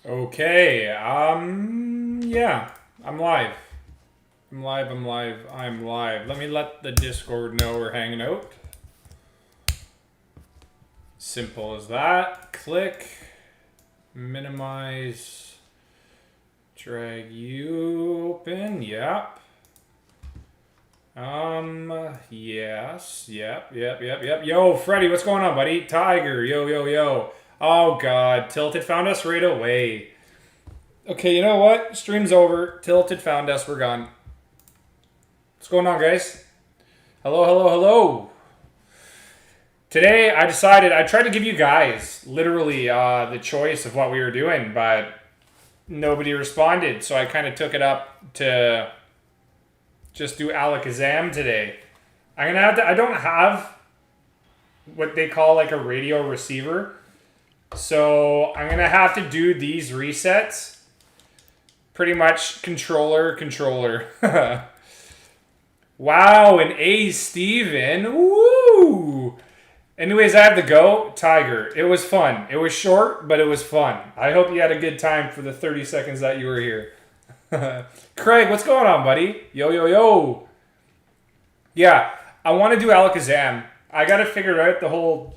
Okay, yeah, I'm live. I'm live. Let me let the Discord know we're hanging out. Simple as that. Click, minimize, drag you open, yep. Yes, yep. Yo, Freddy, what's going on, buddy? Tiger, yo. Oh, God, Tilted found us right away. Okay, you know what? Stream's over. Tilted found us. We're gone. What's going on, guys? Hello. Today, I decided, I tried to give you guys literally the choice of what we were doing, but nobody responded. So I kind of took it up to just do Alakazam today. I'm going to have to, I don't have what they call like a radio receiver. So I'm going to have to do these resets. Pretty much controller. Wow, an A, Steven. Woo! Anyways, I have to go. Tiger. It was fun. It was short, but it was fun. I hope you had a good time for the 30 seconds that you were here. Craig, what's going on, buddy? Yo. Yeah, I want to do Alakazam. I got to figure out the whole,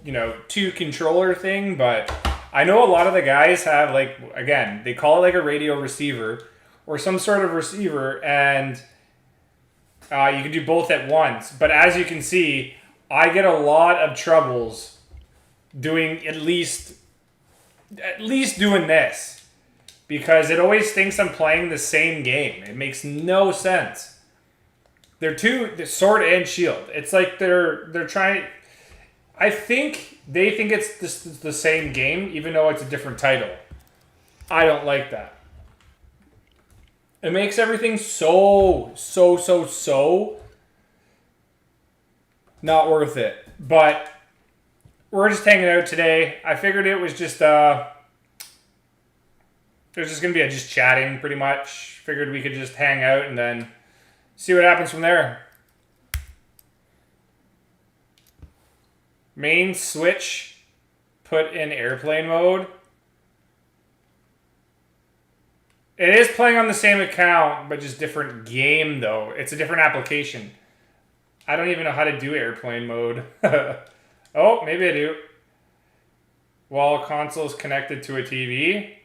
two controller thing, but I know a lot of the guys have, like, again, they call it like a radio receiver or some sort of receiver, and you can do both at once. But as you can see, I get a lot of troubles doing at least doing this, because it always thinks I'm playing the same game. It makes no sense. They're the sword and shield. It's like they're trying. I think they think it's the same game, even though it's a different title. I don't like that. It makes everything so not worth it. But we're just hanging out today. I figured it was just there's just gonna be just chatting pretty much. Figured we could just hang out and then see what happens from there. Main switch put in airplane mode. It is playing on the same account, but just different game, though. It's a different application. I don't even know how to do airplane mode. Oh, maybe I do. While console is connected to a TV.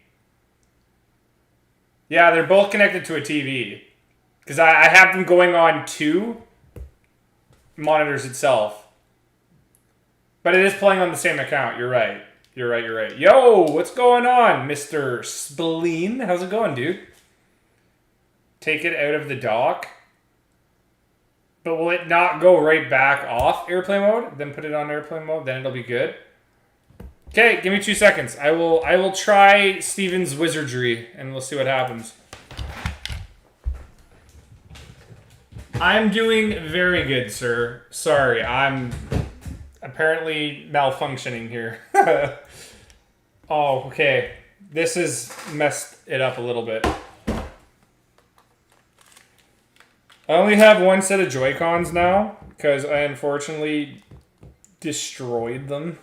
Yeah, they're both connected to a TV. Because I have them going on two monitors itself. But it is playing on the same account. You're right. Yo, what's going on, Mr. Spleen? How's it going, dude? Take it out of the dock. But will it not go right back off airplane mode? Then put it on airplane mode. Then it'll be good. Okay, give me 2 seconds. I will try Steven's wizardry, and we'll see what happens. I'm doing very good, sir. Sorry, I'm apparently malfunctioning here. Oh, okay. This has messed it up a little bit. I only have one set of Joy-Cons now, because I unfortunately destroyed them.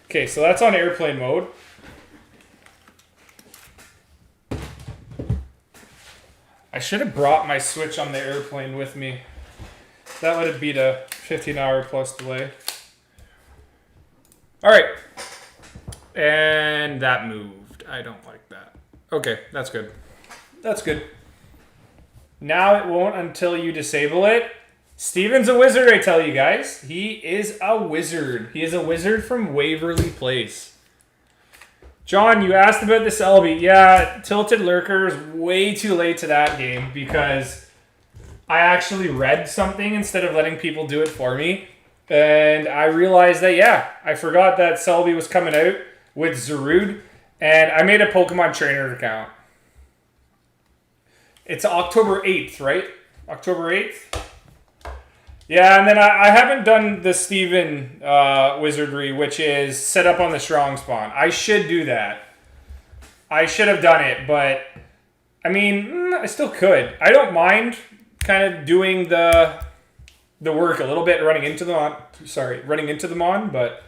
Okay, so that's on airplane mode. I should have brought my Switch on the airplane with me. That would have beat a 15-hour plus delay. Alright. And that moved. I don't like that. Okay, that's good. Now it won't until you disable it. Steven's a wizard, I tell you guys. He is a wizard. He is a wizard from Waverly Place. John, you asked about this LB. Yeah, Tilted Lurker is way too late to that game because I actually read something instead of letting people do it for me. And I realized that, I forgot that Selby was coming out with Zarude. And I made a Pokemon Trainer account. It's October 8th, right? October 8th? Yeah, and then I haven't done the Steven wizardry, which is set up on the strong spawn. I should do that. I should have done it, but I mean, I still could. I don't mind kind of doing the work a little bit, running into them on, but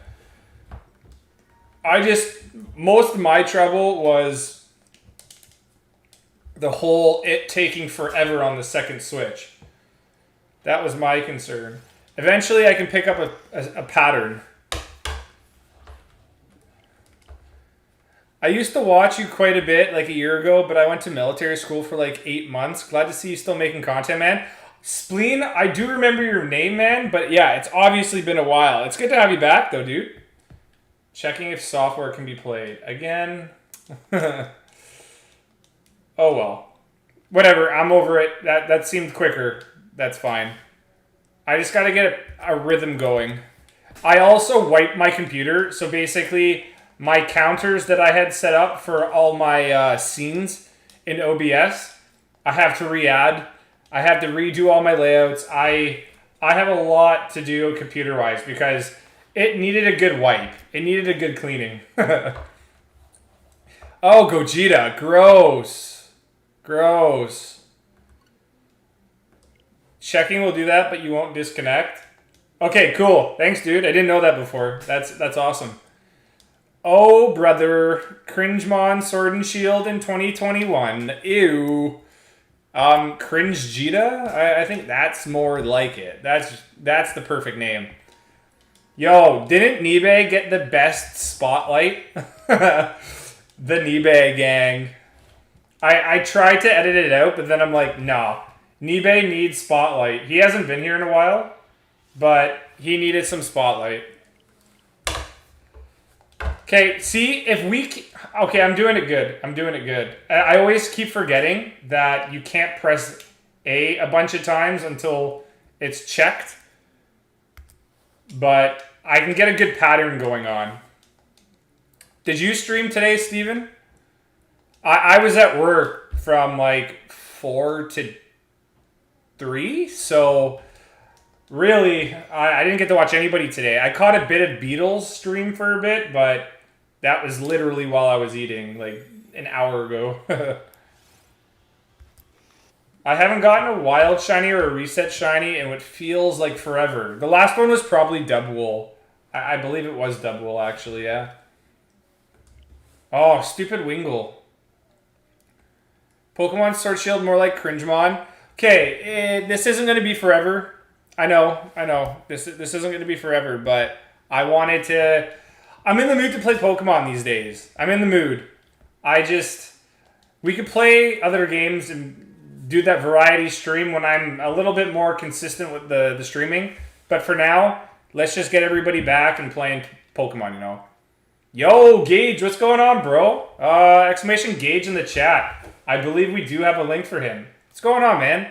most of my trouble was The whole it taking forever on the second Switch. That was my concern. Eventually, I can pick up a pattern. I used to watch you quite a bit, like a year ago, but I went to military school for like 8 months. Glad to see you still making content, man. Spleen, I do remember your name, man, but yeah, it's obviously been a while. It's good to have you back, though, dude. Checking if software can be played. Again. Oh, well. Whatever, I'm over it. That seemed quicker. That's fine. I just gotta get a rhythm going. I also wiped my computer, so basically my counters that I had set up for all my scenes in OBS, I have to re-add. I have to redo all my layouts. I have a lot to do computer-wise because it needed a good wipe. It needed a good cleaning. Oh, Gogeta. Gross. Gross. Checking will do that, but you won't disconnect. Okay, cool. Thanks, dude. I didn't know that before. That's awesome. Oh, brother. Cringemon Sword and Shield in 2021. Ew. Cringe Jita? I think that's more like it. That's the perfect name. Yo, didn't Nibe get the best spotlight? The Nibe gang. I tried to edit it out, but then I'm like, no. Nibe needs spotlight. He hasn't been here in a while, but he needed some spotlight. Okay, see, if we... Okay, I'm doing it good. I'm doing it good. I always keep forgetting that you can't press a bunch of times until it's checked. But I can get a good pattern going on. Did you stream today, Steven? I was at work from like 4 to 3, so really, I didn't get to watch anybody today. I caught a bit of Beatles stream for a bit, but that was literally while I was eating, like an hour ago. I haven't gotten a wild shiny or a reset shiny in what feels like forever. The last one was probably Dubwool. I believe it was Dubwool, actually, yeah. Oh, stupid Wingull. Pokemon Sword Shield more like Cringemon. Okay, this isn't going to be forever. I know. This isn't going to be forever, but I wanted to... I'm in the mood to play Pokemon these days. I'm in the mood. We could play other games and do that variety stream when I'm a little bit more consistent with the streaming. But for now, let's just get everybody back and playing Pokemon, you know. Yo, Gage, what's going on, bro? Exclamation Gage in the chat. I believe we do have a link for him. What's going on, man?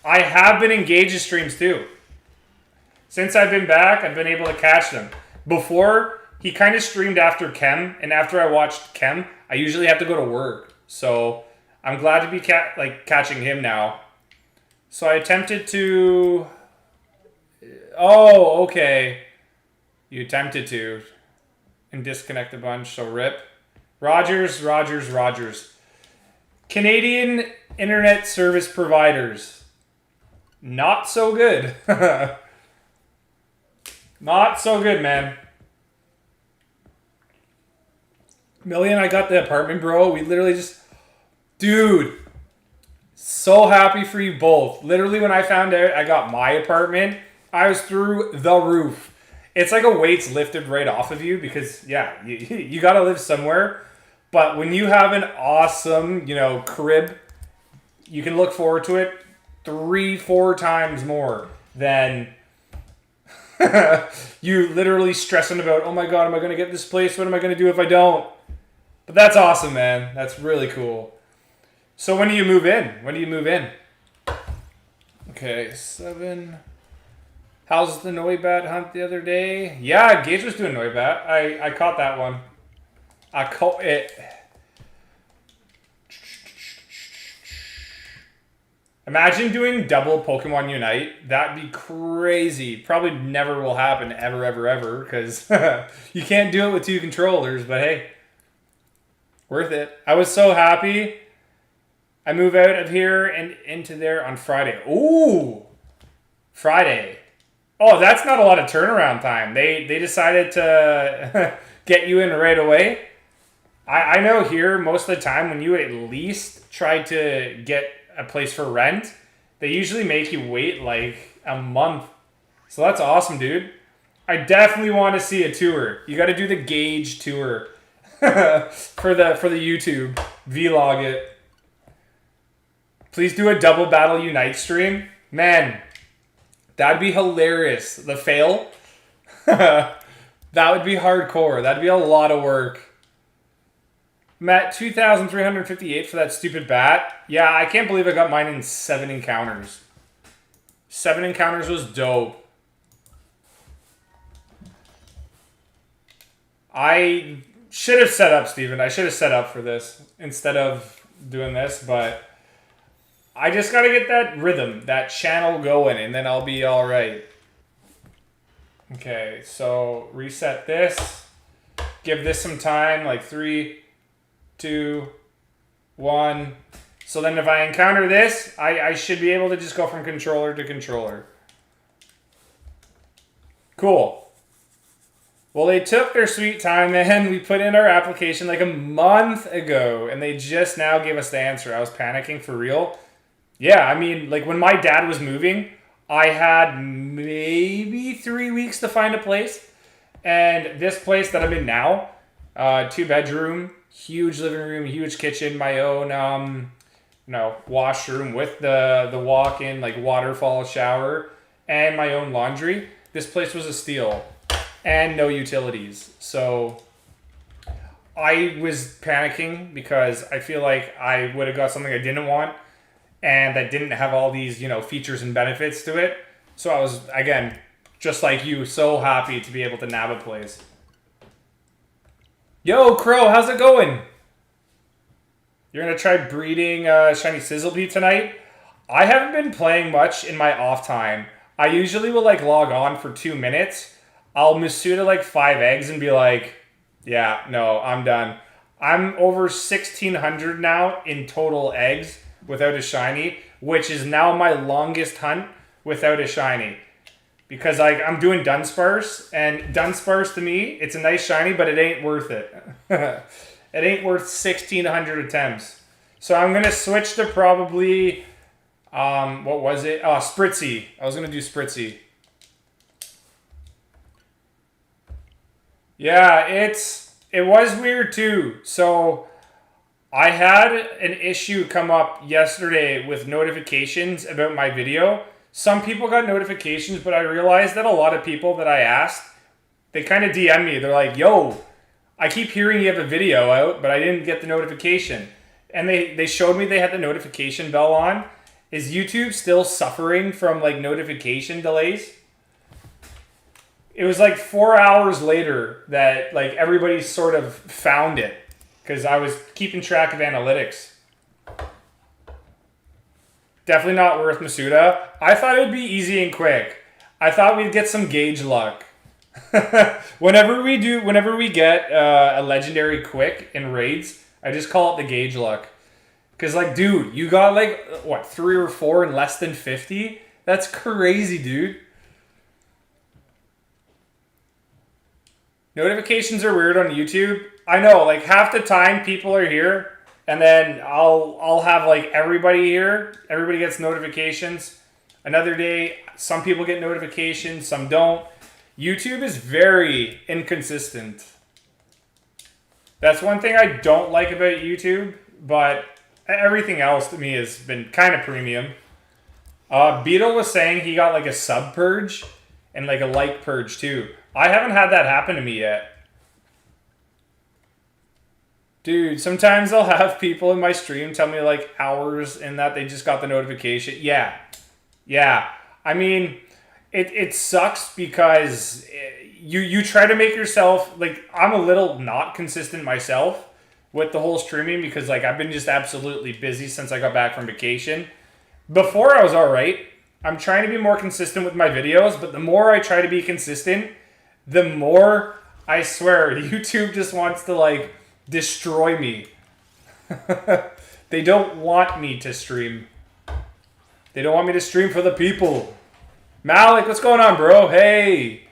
I have been engaged in streams too. Since I've been back, I've been able to catch them. Before, he kind of streamed after Chem, and after I watched Chem, I usually have to go to work. So I'm glad to be catching him now. So I attempted to... Oh, okay. You attempted to. And disconnect a bunch, so rip. Rogers. Canadian internet service providers. Not so good. Not so good, man. Million, I got the apartment, bro. We literally just... Dude. So happy for you both. Literally, when I found out I got my apartment, I was through the roof. It's like a weight's lifted right off of you because, yeah, you got to live somewhere. But when you have an awesome, crib, you can look forward to it 3-4 times more than you literally stressing about, oh my God, am I going to get this place? What am I going to do if I don't? But that's awesome, man. That's really cool. So when do you move in? Okay, 7... How's the Noibat hunt the other day? Yeah, Gage was doing Noibat. I caught that one. I caught it. Imagine doing double Pokemon Unite. That'd be crazy. Probably never will happen ever, because you can't do it with 2 controllers, but hey. Worth it. I was so happy. I move out of here and into there on Friday. Ooh! Friday. Oh, that's not a lot of turnaround time. They decided to get you in right away. I know here, most of the time, when you at least tried to get a place for rent, they usually make you wait like a month. So that's awesome, dude. I definitely want to see a tour. You got to do the Gauge tour for the YouTube. Vlog it. Please do a Double Battle Unite stream. Man, that'd be hilarious. The fail. That would be hardcore. That'd be a lot of work. Matt, 2,358 for that stupid bat. Yeah, I can't believe I got mine in 7 encounters. 7 encounters was dope. I should have set up, Steven. I should have set up for this instead of doing this, but I just got to get that rhythm, that channel going, and then I'll be all right. Okay, so reset this. Give this some time, like 3, 2, 1. So then if I encounter this, I should be able to just go from controller to controller. Cool. Well, they took their sweet time, man. We put in our application like a month ago, and they just now gave us the answer. I was panicking for real. Yeah, I mean, like when my dad was moving, I had maybe 3 weeks to find a place. And this place that I'm in now, 2-bedroom, huge living room, huge kitchen, my own washroom with the walk-in like waterfall shower, and my own laundry. This place was a steal. And no utilities. So I was panicking because I feel like I would have got something I didn't want and that didn't have all these, features and benefits to it. So I was, again, just like you, so happy to be able to nab a place. Yo, Crow, how's it going? You're going to try breeding Shiny Sizzlebee tonight? I haven't been playing much in my off time. I usually will log on for 2 minutes. I'll Masuda 5 eggs and be like, yeah, no, I'm done. I'm over 1,600 now in total eggs without a shiny, which is now my longest hunt without a shiny. Because I'm doing Dunsparce, and Dunsparce to me, it's a nice shiny, but it ain't worth it. It ain't worth 1,600 attempts. So I'm going to switch to probably, what was it? Oh, Spritzy. I was going to do Spritzy. Yeah, it was weird too. So I had an issue come up yesterday with notifications about my video. Some people got notifications, but I realized that a lot of people that I asked, they kind of DM me. They're like, yo, I keep hearing you have a video out, but I didn't get the notification. And they showed me they had the notification bell on. Is YouTube still suffering from notification delays? It was 4 hours later that everybody sort of found it because I was keeping track of analytics. Definitely not worth Masuda. I thought it would be easy and quick. I thought we'd get some Gauge luck. Whenever we get a legendary quick in raids, I just call it the Gauge luck. Because dude, you got 3 or 4 in less than 50? That's crazy, dude. Notifications are weird on YouTube. I know, half the time people are here, and then I'll have everybody here. Everybody gets notifications. Another day, some people get notifications, some don't. YouTube is very inconsistent. That's one thing I don't like about YouTube, but everything else to me has been kind of premium. Beetle was saying he got a sub purge and a like purge too. I haven't had that happen to me yet. Dude, sometimes I'll have people in my stream tell me hours in that they just got the notification. Yeah. I mean, it sucks because you try to make yourself, I'm a little not consistent myself with the whole streaming because I've been just absolutely busy since I got back from vacation. Before I was alright. I'm trying to be more consistent with my videos, but the more I try to be consistent, the more, I swear, YouTube just wants to, destroy me. They don't want me to stream. They don't want me to stream for the people. Malik, what's going on, bro? Hey.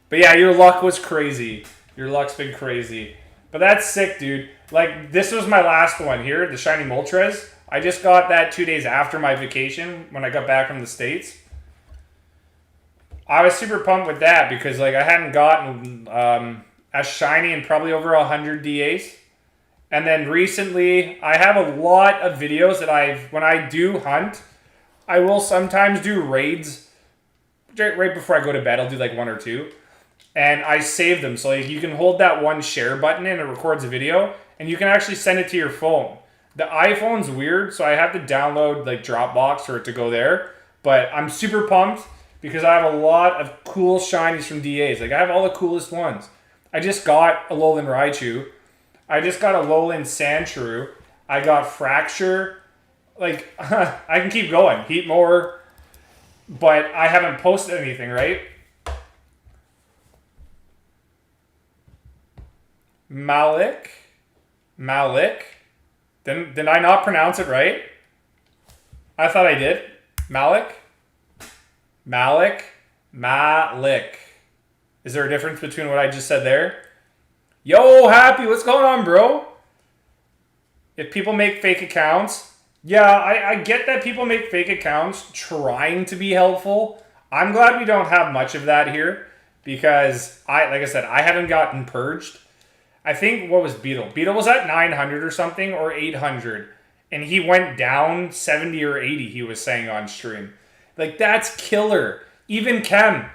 But yeah, your luck was crazy. Your luck's been crazy. But that's sick, dude. Like, this was my last one here, the Shiny Moltres. I just got that 2 days after my vacation when I got back from the States. I was super pumped with that because, like, I hadn't gotten a shiny in probably over 100 DAs. And then recently, I have a lot of videos that when I do hunt, I will sometimes do raids right before I go to bed. I'll do like 1 or 2. And I save them. So like, you can hold that one share button and it records a video. And you can actually send it to your phone. The iPhone's weird, so I have to download like Dropbox for it to go there. But I'm super pumped because I have a lot of cool shinies from DAs. Like, I have all the coolest ones. I just got a Alolan Raichu. I just got a Alolan Sandshrew. I got Fracture. Like, I can keep going. Heatmore. But I haven't posted anything, right? Malik. Did I not pronounce it right? I thought I did. Malik. Is there a difference between what I just said there? Yo, Happy, what's going on, bro? If people make fake accounts, yeah, I get that people make fake accounts trying to be helpful. I'm glad we don't have much of that here because like I said, I haven't gotten purged. I think, what was Beetle? Beetle was at 900 or something, or 800. And he went down 70 or 80, he was saying on stream. Like, that's killer. Even Kem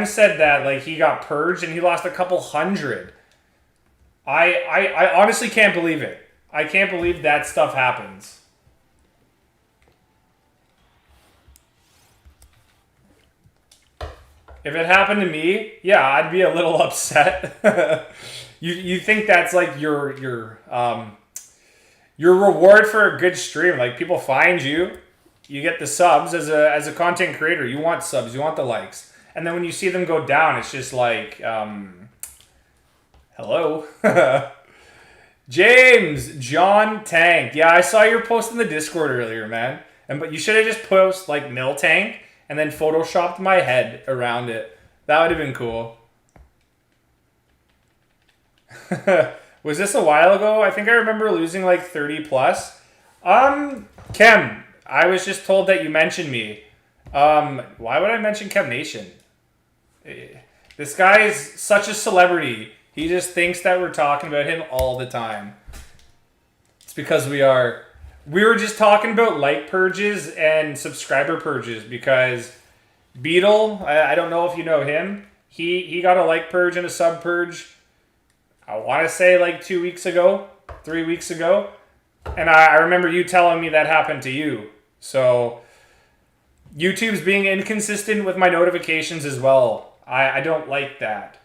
said that, like, he got purged and he lost a couple hundred. I honestly can't believe it. I can't believe that stuff happens. If it happened to me, yeah, I'd be a little upset. You think that's like your reward for a good stream? Like, people find you, you get the subs as a content creator. You want subs, you want the likes, and then when you see them go down, it's just like, hello, James John Tank. Yeah, I saw your post in the Discord earlier, man. But you should have just post like Miltank and then photoshopped my head around it. That would have been cool. Was this a while ago? I think I remember losing like 30 plus. Kem, I was just told that you mentioned me. Why would I mention Kem Nation? This guy is such a celebrity. He just thinks that we're talking about him all the time. It's because we are. We were just talking about like purges and subscriber purges because Beetle, I don't know if you know him. He got a like purge and a sub purge. I want to say like 2 weeks ago, 3 weeks ago. And I remember you telling me that happened to you. So YouTube's being inconsistent with my notifications as well. I don't like that.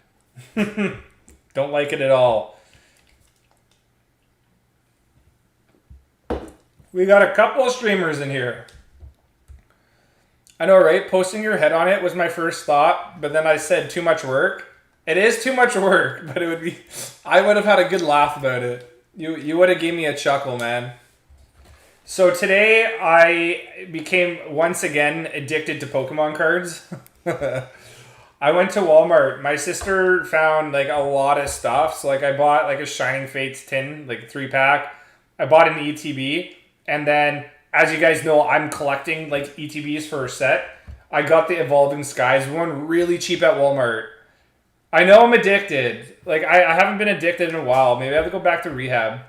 Don't like it at all. We got a couple of streamers in here. I know, right? Posting your head on it was my first thought, but then I said too much work. It is too much work, but it would be. I would have had a good laugh about it. You would have gave me a chuckle, man. So today I became once again addicted to Pokemon cards. I went to Walmart. My sister found like a lot of stuff. So like I bought like a Shining Fates tin, like a 3-pack. I bought an ETB, and then as you guys know, I'm collecting like ETBs for a set. I got the Evolving Skies one really cheap at Walmart. I know I'm addicted. Like, I haven't been addicted in a while. Maybe I have to go back to rehab.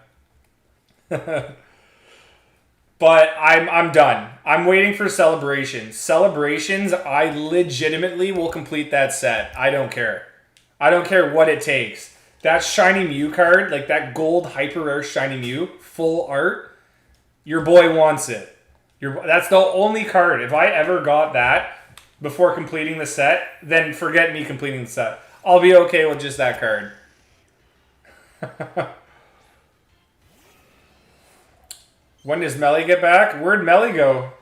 But I'm done. I'm waiting for celebrations. Celebrations, I legitimately will complete that set. I don't care. I don't care what it takes. That Shiny Mew card, like that gold hyper rare Shiny Mew, full art, your boy wants it. That's the only card. If I ever got that before completing the set, then forget me completing the set. I'll be okay with just that card. When does Melly get back? Where'd Melly go?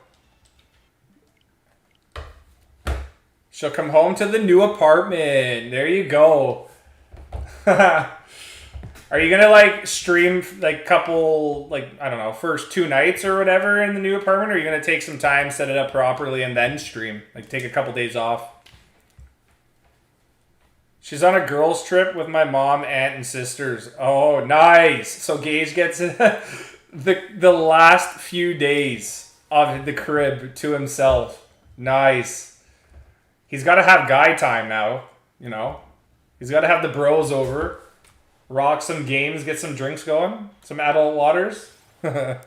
She'll come home to the new apartment. There you go. Are you gonna like stream like couple, like, I don't know, first 2 nights or whatever in the new apartment? Or are you gonna take some time, set it up properly, and then stream? Like take a couple days off? She's on a girls' trip with my mom, aunt, and sisters. Oh, nice. So Gage gets the last few days of the crib to himself. Nice. He's got to have guy time now, you know. He's got to have the bros over, rock some games, get some drinks going, some adult waters. I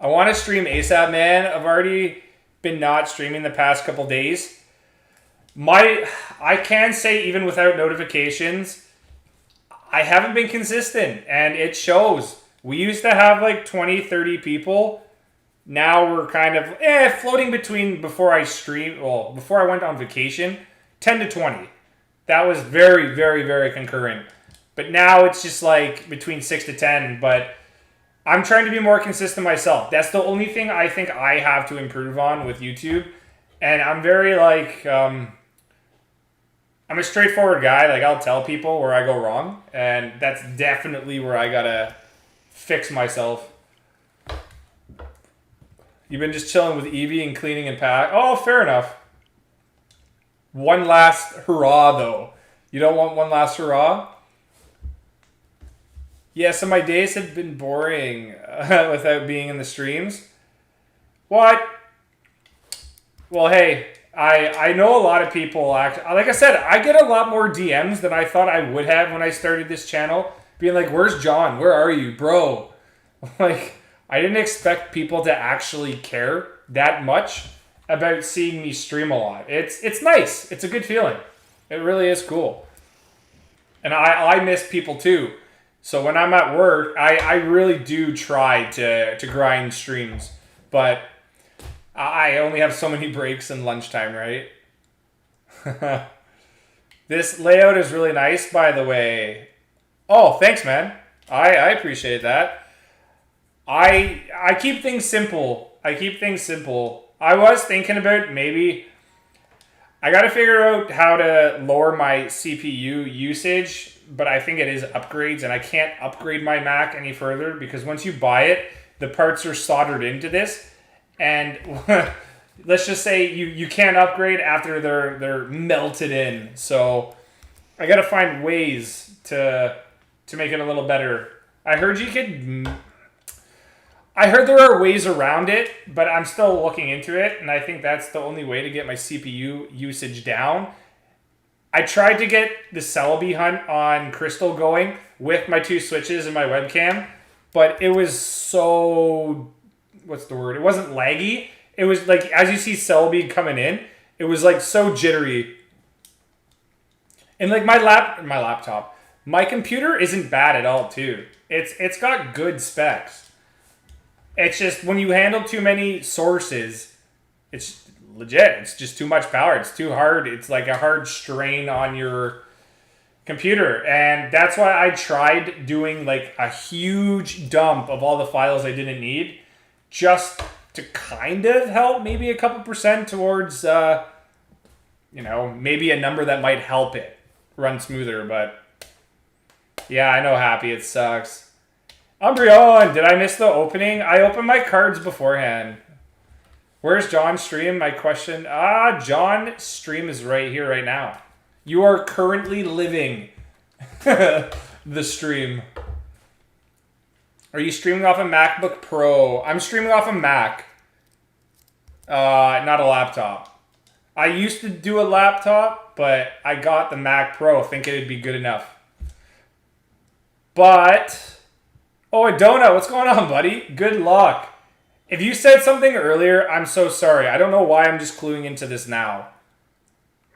want to stream ASAP, man. I've already been not streaming the past couple days. I can say even without notifications, I haven't been consistent, and it shows. We used to have like 20, 30 people. Now we're kind of floating between before I went on vacation, 10 to 20. That was very, very, very concurrent. But now it's just like between 6 to 10, but I'm trying to be more consistent myself. That's the only thing I think I have to improve on with YouTube. And I'm very like, I'm a straightforward guy. Like, I'll tell people where I go wrong. And that's definitely where I gotta fix myself. You've been just chilling with Evie and cleaning and pack. Oh, fair enough. One last hurrah, though. You don't want one last hurrah? Yeah, so my days have been boring without being in the streams. What? Well, hey, I know a lot of people, like I said, I get a lot more DMs than I thought I would have when I started this channel. Being like, where's John? Where are you, bro? Like, I didn't expect people to actually care that much about seeing me stream a lot. It's nice. It's a good feeling. It really is cool. And I miss people too. So when I'm at work, I really do try to grind streams. But I only have so many breaks and lunchtime, right? This layout is really nice, by the way. Oh, thanks, man. I appreciate that. I keep things simple. I was thinking about maybe I got to figure out how to lower my CPU usage, but I think it is upgrades, and I can't upgrade my Mac any further because once you buy it, the parts are soldered into this, and let's just say you can't upgrade after they're melted in. So I got to find ways to make it a little better. I heard there are ways around it, but I'm still looking into it, and I think that's the only way to get my CPU usage down. I tried to get the Celebi hunt on Crystal going with my 2 switches and my webcam, but it was so... what's the word? It wasn't laggy. It was like, as you see Celebi coming in, it was like so jittery. And like my laptop, my computer isn't bad at all too. It's got good specs. It's just when you handle too many sources, it's legit. It's just too much power. It's too hard. It's like a hard strain on your computer. And that's why I tried doing like a huge dump of all the files I didn't need just to kind of help maybe a couple percent towards, maybe a number that might help it run smoother. But yeah, I know, Happy. It sucks. Umbreon, did I miss the opening? I opened my cards beforehand. Where's John's stream? My question. John's stream is right here, right now. You are currently living the stream. Are you streaming off a MacBook Pro? I'm streaming off a Mac. Not a laptop. I used to do a laptop, but I got the Mac Pro thinking it'd be good enough. But... oh, Donut, what's going on, buddy? Good luck. If you said something earlier, I'm so sorry. I don't know why I'm just cluing into this now.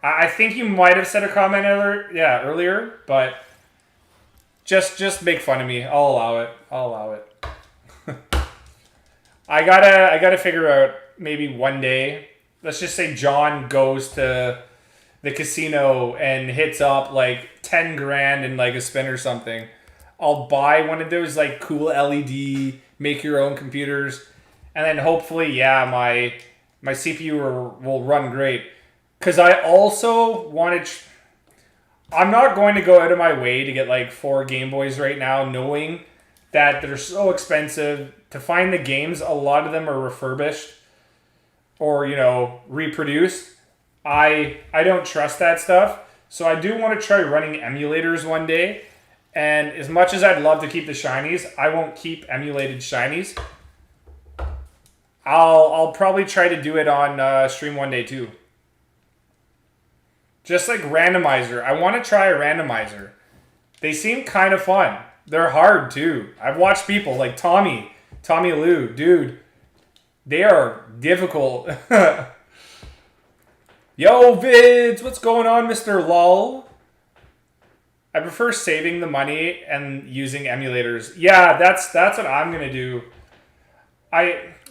I think you might have said a comment earlier, but just make fun of me. I'll allow it. I gotta figure out maybe one day. Let's just say John goes to the casino and hits up like 10 grand in like a spin or something. I'll buy one of those like cool LED, make your own computers, and then hopefully, my CPU will run great. Because I also want to... I'm not going to go out of my way to get like 4 Game Boys right now, knowing that they're so expensive. To find the games, a lot of them are refurbished or, reproduced. I don't trust that stuff. So I do want to try running emulators one day. And as much as I'd love to keep the shinies, I won't keep emulated shinies. I'll probably try to do it on stream one day too. Just like randomizer. I want to try a randomizer. They seem kind of fun. They're hard too. I've watched people like Tommy Lou, dude. They are difficult. Yo, Vids, what's going on, Mr. Lull? I prefer saving the money and using emulators. Yeah, that's what I'm gonna do.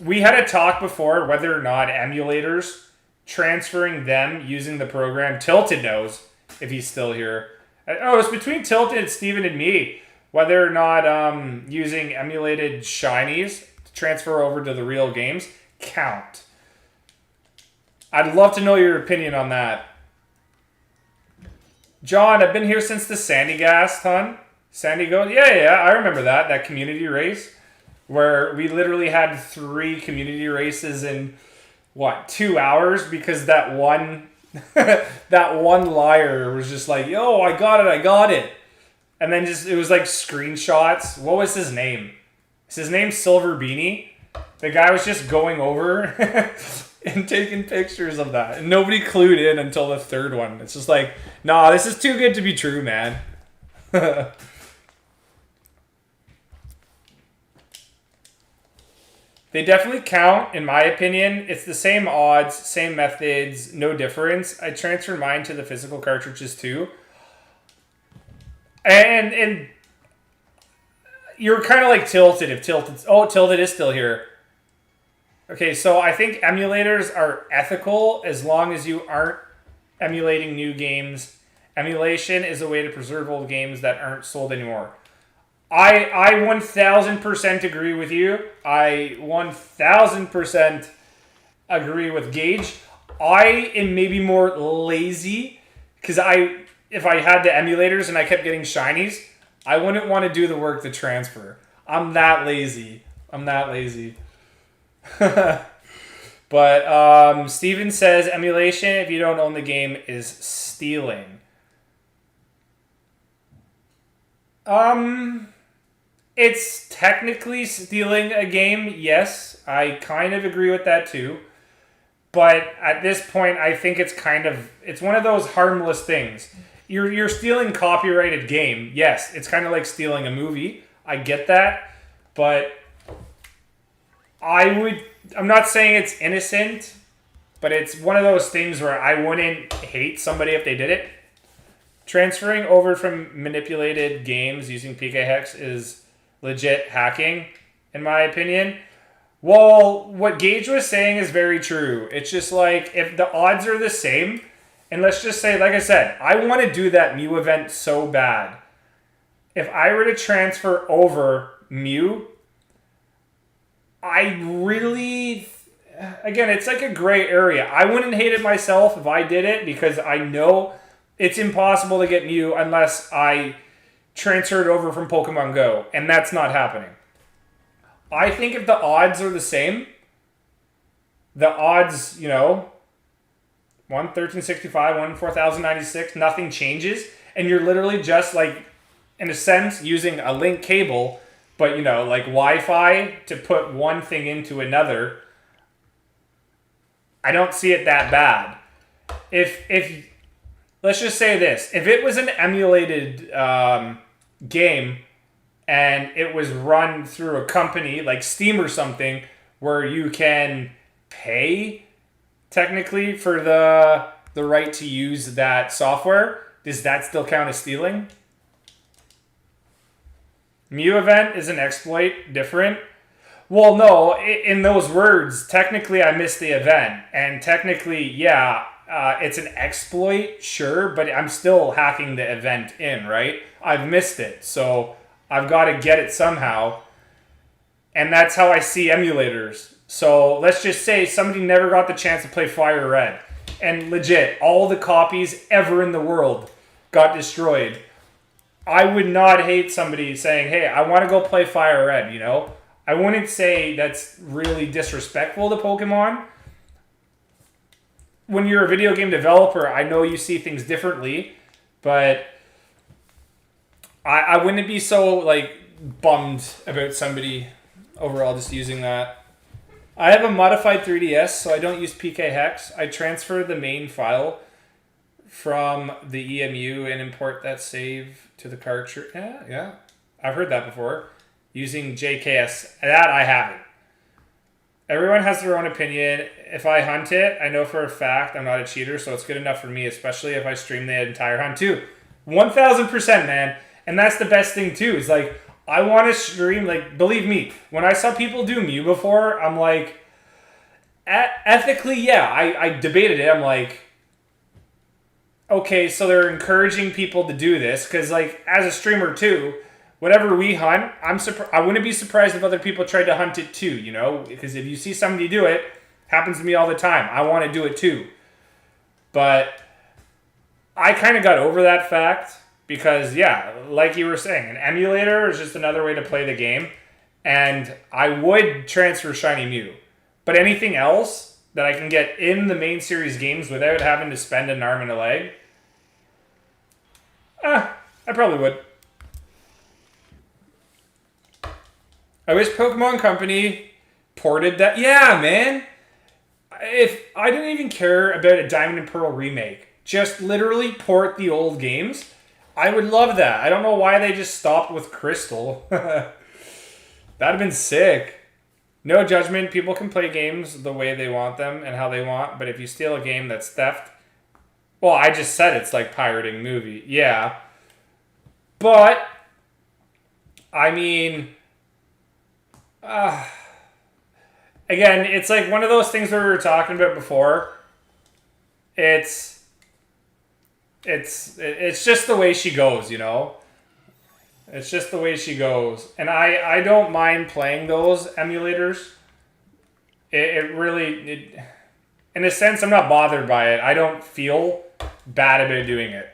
We had a talk before whether or not emulators, transferring them using the program. Tilted knows if he's still here. Oh, it's between Tilted, Steven, and me. Whether or not using emulated shinies to transfer over to the real games count. I'd love to know your opinion on that. John, I've been here since the Sandy Gas ton. Sandy goes, yeah, I remember that community race where we literally had 3 community races in 2 hours because that one that one liar was just like, yo, I got it. And then it was like screenshots. What was his name? Is his name Silver Beanie? The guy was just going over and taking pictures of that. And nobody clued in until the 3rd one. It's just like, nah, this is too good to be true, man. They definitely count, in my opinion. It's the same odds, same methods, no difference. I transferred mine to the physical cartridges too. And you're kind of like Tilted. If Tilted is still here. Okay, so I think emulators are ethical as long as you aren't emulating new games. Emulation is a way to preserve old games that aren't sold anymore. I 1000% agree with you. I 1000% agree with Gage. I am maybe more lazy because if I had the emulators and I kept getting shinies, I wouldn't want to do the work to transfer. I'm that lazy. But Steven says emulation, if you don't own the game, is stealing. It's technically stealing a game, yes. I kind of agree with that too. But at this point, I think it's one of those harmless things. You're stealing copyrighted game. Yes, it's kind of like stealing a movie. I get that. But I'm not saying it's innocent, but it's one of those things where I wouldn't hate somebody if they did it. Transferring over from manipulated games using PK Hex is legit hacking, in my opinion. Well, what Gage was saying is very true. It's just like, if the odds are the same, and let's just say, like I said, I want to do that Mew event so bad. If I were to transfer over Mew, I really... Again, it's like a gray area. I wouldn't hate it myself if I did it, because I know it's impossible to get Mew unless I transferred over from Pokemon Go, and that's not happening. I think if the odds are the same, the odds, 1,1365, 1,4096, nothing changes, and you're literally just like, in a sense, using a link cable, but like Wi-Fi to put one thing into another. I don't see it that bad. If let's just say this, if it was an emulated game and it was run through a company like Steam or something where you can pay technically for the right to use that software, does that still count as stealing? Mew event is an exploit, different. Well, no, in those words, technically I missed the event, and technically, yeah, it's an exploit, sure, but I'm still hacking the event in, right? I've missed it, so I've got to get it somehow, and that's how I see emulators. So let's just say somebody never got the chance to play Fire Red, and legit, all the copies ever in the world got destroyed. I would not hate somebody saying, hey, I want to go play Fire Red, I wouldn't say that's really disrespectful to Pokemon. when you're a video game developer, I know you see things differently, but I wouldn't be so like bummed about somebody overall just using that. I have a modified 3DS, so I don't use PK Hex. I transfer the main file from the EMU and import that save to the cartridge. Yeah. I've heard that before. Using JKS. That I haven't. Everyone has their own opinion. If I hunt it, I know for a fact I'm not a cheater, so it's good enough for me, especially if I stream the entire hunt too. 1000%, man. And that's the best thing too. Is like, I want to stream, like, believe me, when I saw people do Mew before, I'm like, ethically, yeah, I debated it. I'm like, okay, so they're encouraging people to do this, because, like, as a streamer too, whatever we hunt, I wouldn't be surprised if other people tried to hunt it too, you know? Because if you see somebody do it, happens to me all the time. I want to do it too. But I kind of got over that fact. Because, yeah, like you were saying, an emulator is just another way to play the game. And I would transfer Shiny Mew. But anything else that I can get in the main series games without having to spend an arm and a leg, I probably would. I wish Pokemon Company ported that. Yeah, man. If I didn't even care about a Diamond and Pearl remake, just literally port the old games, I would love that. I don't know why they just stopped with Crystal. That'd have been sick. No judgment. People can play games the way they want them and how they want. But if you steal a game that's theft... Well, I just said it's like pirating a movie. Yeah. But, I mean... again, it's like one of those things that we were talking about before. It's just the way she goes, you know? It's just the way she goes. And I don't mind playing those emulators. It really... in a sense, I'm not bothered by it. I don't feel bad about doing it.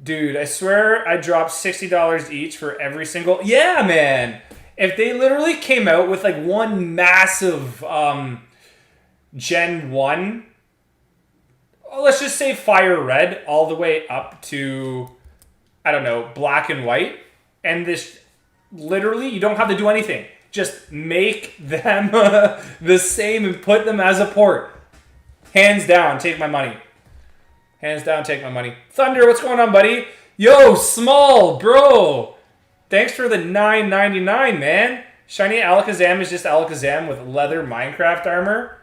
Dude, I swear I dropped $60 each for every single... Yeah, man! If they literally came out with like one massive Gen 1... let's just say Fire Red all the way up to, I don't know, Black and White. And this, literally, you don't have to do anything. Just make them the same and put them as a port. Hands down, take my money. Hands down, take my money. Thunder, what's going on, buddy? Yo, Small, bro. Thanks for the $9.99, man. Shiny Alakazam is just Alakazam with leather Minecraft armor.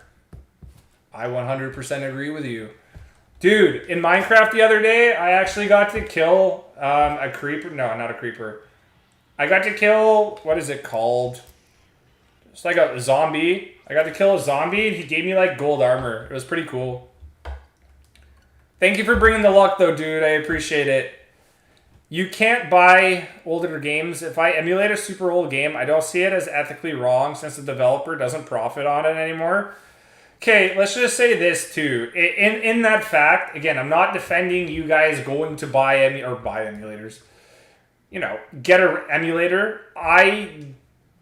I 100% agree with you. Dude, in Minecraft the other day, I actually got to kill a creeper. No, not a creeper. I got to kill, what is it called? It's like a zombie. I got to kill a zombie, and he gave me like gold armor. It was pretty cool. Thank you for bringing the luck, though, dude. I appreciate it. You can't buy older games. If I emulate a super old game, I don't see it as ethically wrong since the developer doesn't profit on it anymore. Okay, let's just say this too. In that fact, again, I'm not defending you guys going to buy emulators. You know, get an emulator. I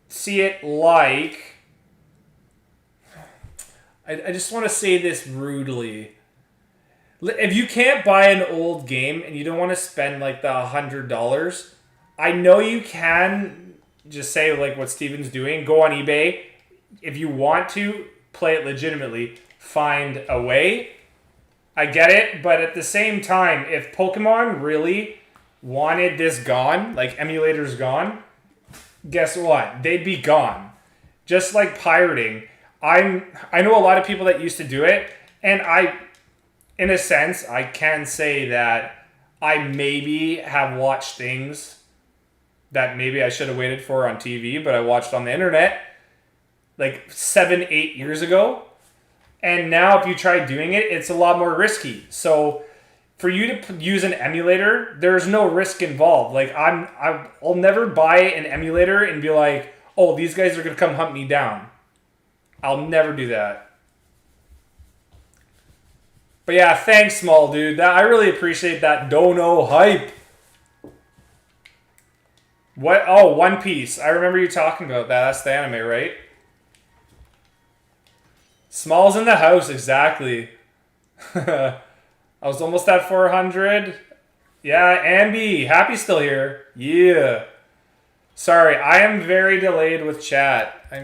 see it like... I just want to say this rudely. If you can't buy an old game and you don't want to spend like the $100, I know you can just say like what Steven's doing. Go on eBay. If you want to play it legitimately, find a way. I get it, but at the same time, if Pokemon really wanted this gone, like emulators gone, guess what? They'd be gone. Just like pirating. I know a lot of people that used to do it, and in a sense, I can say that I maybe have watched things that maybe I should have waited for on TV, but I watched on the internet like 7-8 years ago. And now if you try doing it, it's a lot more risky. So for you to use an emulator, there's no risk involved. Like I'll never buy an emulator and be like, oh, these guys are going to come hunt me down. I'll never do that. But yeah, thanks, Small Dude. I really appreciate that dono hype. What? Oh, One Piece. I remember you talking about that. That's the anime, right? Small's in the house, exactly. I was almost at 400. Yeah, Ambi, Happy's still here. Yeah. Sorry, I am very delayed with chat. I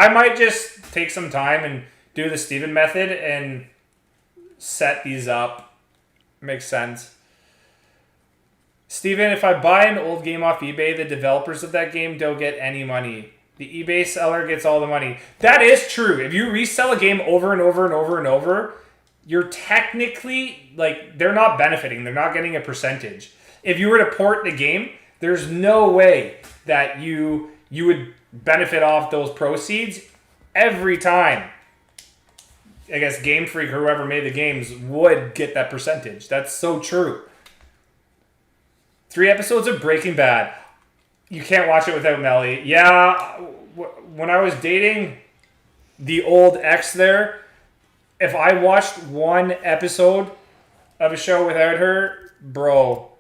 might just take some time and do the Steven method and set these up. Makes sense. Steven, if I buy an old game off eBay, the developers of that game don't get any money. The eBay seller gets all the money. That is true. If you resell a game over and over and over and over, you're technically, like, they're not benefiting. They're not getting a percentage. If you were to port the game, there's no way that you would benefit off those proceeds every time. I guess Game Freak or whoever made the games would get that percentage. That's so true. 3 episodes of Breaking Bad. You can't watch it without Melly. Yeah, when I was dating the old ex there, if I watched 1 episode of a show without her, bro,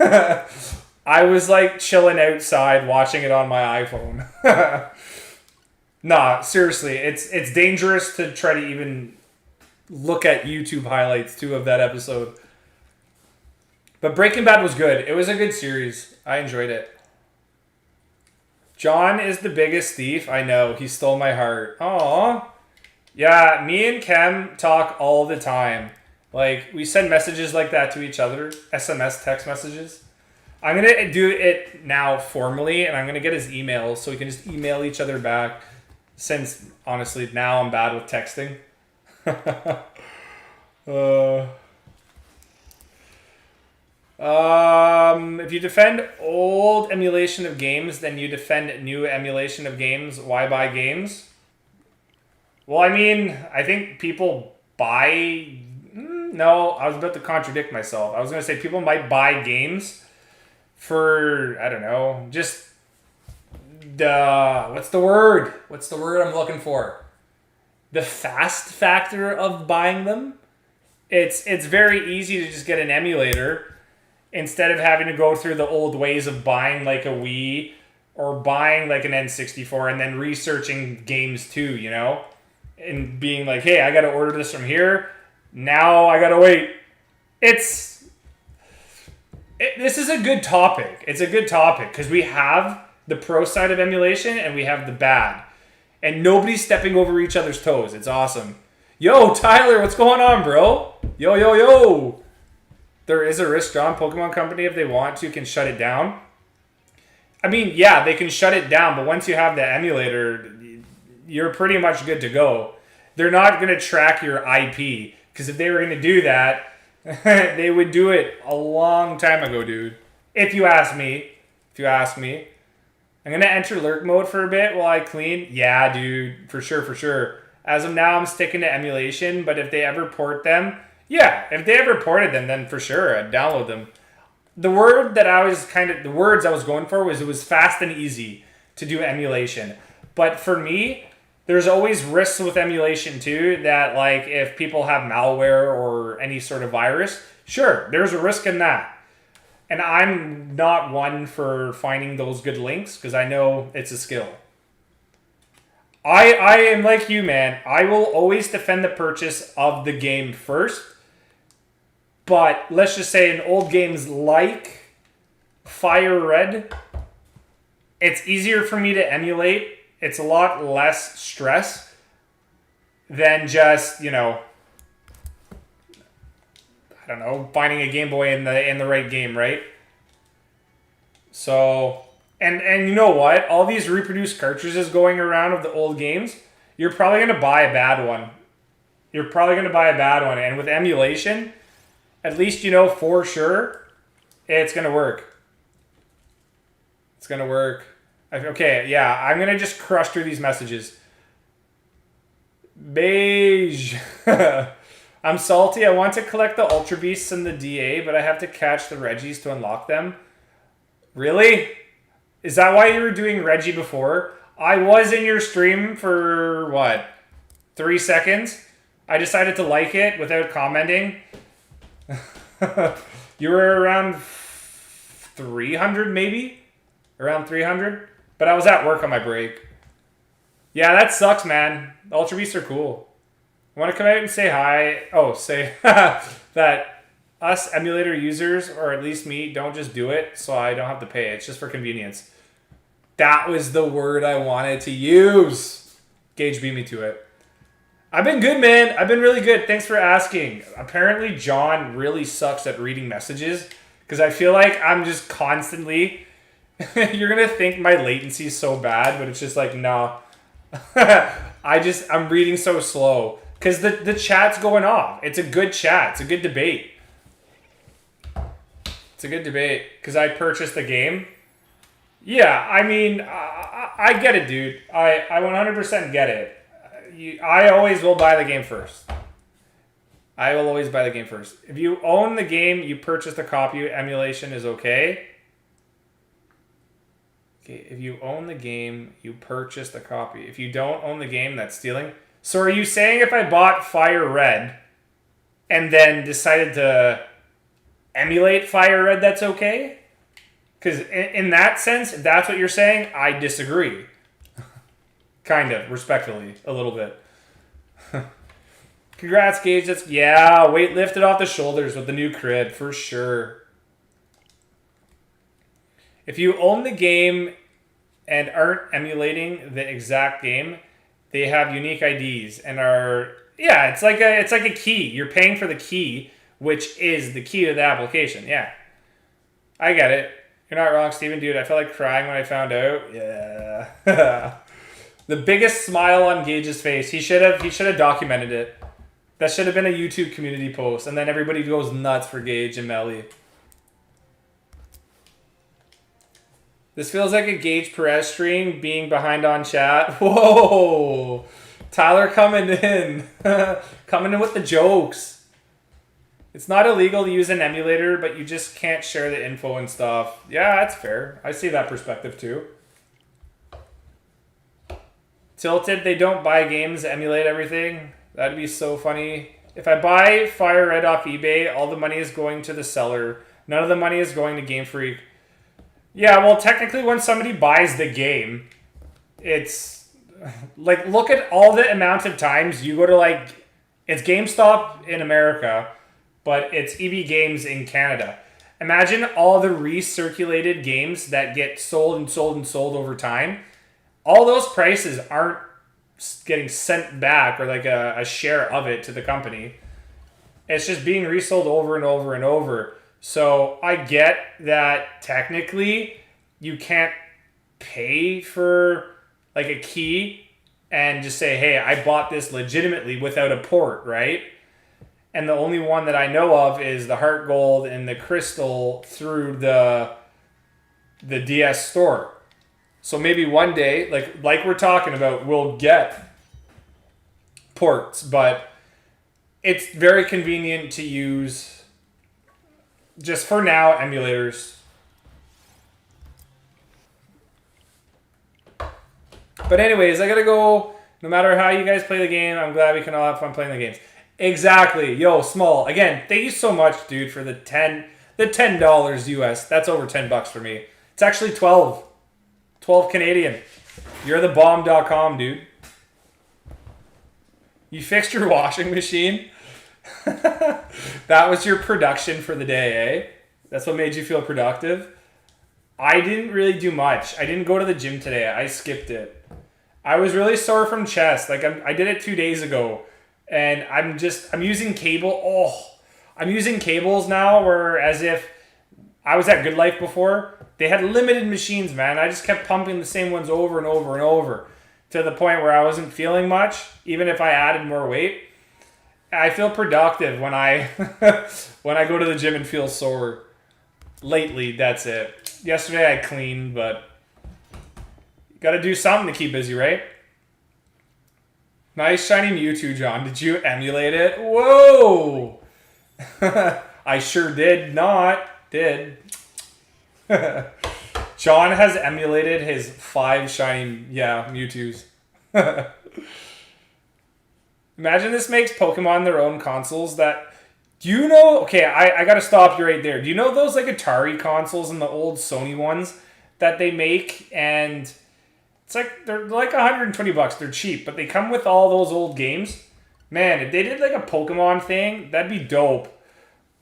I was like chilling outside watching it on my iPhone. Nah, seriously, it's dangerous to try to even look at YouTube highlights too of that episode. But Breaking Bad was good. It was a good series. I enjoyed it. John is the biggest thief. I know. He stole my heart. Aww. Yeah, me and Kem talk all the time. Like, we send messages like that to each other. SMS text messages. I'm going to do it now formally, and I'm going to get his email so we can just email each other back. Since, honestly, now I'm bad with texting. If you defend old emulation of games, then you defend new emulation of games. Why buy games? Well, I mean, I think people buy... No, I was about to contradict myself. I was going to say people might buy games for, I don't know, just the... What's the word? What's the word I'm looking for? The fast factor of buying them. It's very easy to just get an emulator instead of having to go through the old ways of buying like a Wii or buying like an N64 and then researching games too, you know? And being like, hey, I got to order this from here. Now I got to wait. This is a good topic. It's a good topic because we have the pro side of emulation and we have the bad. And nobody's stepping over each other's toes. It's awesome. Yo, Tyler, what's going on, bro? Yo. There is a risk, John. Pokemon Company, if they want to, can shut it down. I mean, yeah, they can shut it down, but once you have the emulator, you're pretty much good to go. They're not going to track your IP, because if they were going to do that, they would do it a long time ago, dude. If you ask me. I'm going to enter lurk mode for a bit while I clean. Yeah, dude, for sure. As of now, I'm sticking to emulation, but if they ever port them, yeah, if they ever ported them, then for sure, I'd download them. The words I was going for was it was fast and easy to do emulation. But for me, there's always risks with emulation too, that like if people have malware or any sort of virus, sure, there's a risk in that. And I'm not one for finding those good links because I know it's a skill. I am like you, man. I will always defend the purchase of the game first. But let's just say in old games like Fire Red, it's easier for me to emulate. It's a lot less stress than just, I don't know, finding a Game Boy in the right game, right? So, and you know what? All these reproduced cartridges going around of the old games, you're probably going to buy a bad one. And with emulation, at least you know for sure it's going to work. Okay, yeah, I'm going to just crush through these messages. Beige. I'm salty. I want to collect the Ultra Beasts and the DA, but I have to catch the Reggies to unlock them. Really? Is that why you were doing Reggie before? I was in your stream for, 3 seconds? I decided to like it without commenting. You were around 300 maybe? Around 300? But I was at work on my break. Yeah, that sucks, man. The Ultra Beasts are cool. I want to come out and say hi. Oh, say that us emulator users, or at least me, don't just do it so I don't have to pay. It's just for convenience. That was the word I wanted to use. Gage beat me to it. I've been good, man. I've been really good. Thanks for asking. Apparently, John really sucks at reading messages because I feel like I'm just constantly... You're going to think my latency is so bad, but it's just like, no. I'm reading so slow. Because the chat's going off. It's a good chat. It's a good debate. It's a good debate. Because I purchased the game. Yeah, I mean, I get it, dude. I 100% get it. I always will buy the game first. I will always buy the game first. If you own the game, you purchase the copy, emulation is okay. Okay, if you own the game, you purchase the copy. If you don't own the game, that's stealing. So are you saying if I bought Fire Red and then decided to emulate Fire Red, that's okay? Because in that sense, if that's what you're saying, I disagree. Kind of, respectfully, a little bit. Congrats, Gage. Yeah, weight lifted off the shoulders with the new crib, for sure. If you own the game and aren't emulating the exact game, they have unique IDs and are... Yeah, it's like a key. You're paying for the key, which is the key to the application. Yeah. I get it. You're not wrong, Steven. Dude, I felt like crying when I found out. Yeah. The biggest smile on Gage's face. He should have documented it. That should have been a YouTube community post. And then everybody goes nuts for Gage and Melly. This feels like a Gage Perez stream, being behind on chat. Whoa! Tyler coming in. Coming in with the jokes. It's not illegal to use an emulator, but you just can't share the info and stuff. Yeah, that's fair. I see that perspective too. Tilted, they don't buy games, emulate everything. That'd be so funny. If I buy Fire Red off eBay, all the money is going to the seller. None of the money is going to Game Freak. Yeah, well, technically when somebody buys the game, it's... Like, look at all the amount of times you go to, like... It's GameStop in America, but it's EB Games in Canada. Imagine all the recirculated games that get sold and sold and sold over time. All those prices aren't getting sent back or like a share of it to the company. It's just being resold over and over and over. So I get that technically you can't pay for like a key and just say, hey, I bought this legitimately without a port, right? And the only one that I know of is the Heart Gold and the Crystal through the DS store. So maybe one day, like we're talking about, we'll get ports, but it's very convenient to use, just for now, emulators. But anyways, I gotta go. No matter how you guys play the game, I'm glad we can all have fun playing the games. Exactly. Yo, Small. Again, thank you so much, dude, for the $10 US. That's over $10 for me. It's actually 12. 12 Canadian. You're the bomb.com, dude. You fixed your washing machine? That was your production for the day, eh? That's what made you feel productive? I didn't really do much. I didn't go to the gym today. I skipped it. I was really sore from chest. Like, I did it 2 days ago. And I'm using cable. Oh, I'm using cables now where as if I was at Good Life before. They had limited machines, man. I just kept pumping the same ones over and over and over to the point where I wasn't feeling much, even if I added more weight. I feel productive when I when I go to the gym and feel sore. Lately, that's it. Yesterday I cleaned, but got to do something to keep busy, right? Nice shiny Mewtwo, John. Did you emulate it? Whoa! I sure did not. Did. John has emulated his 5 shiny, Mewtwo's. Imagine this makes Pokemon their own consoles that... Do you know... Okay, I gotta stop you right there. Do you know those like Atari consoles and the old Sony ones that they make? And it's like, they're like $120. They're cheap, but they come with all those old games. Man, if they did like a Pokemon thing, that'd be dope.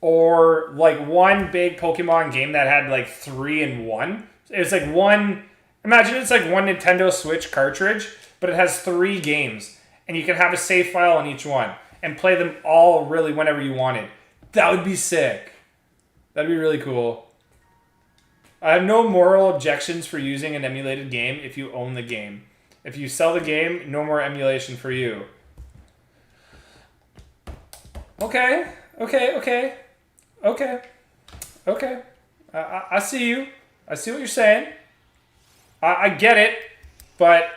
Or like one big Pokemon game that had like 3-in-1. It's like one. Imagine it's like one Nintendo Switch cartridge, but it has 3 games, and you can have a save file on each one and play them all really whenever you wanted. That would be sick. That'd be really cool. I have no moral objections for using an emulated game if you own the game. If you sell the game, no more emulation for you. Okay. I see you. I see what you're saying. I get it, but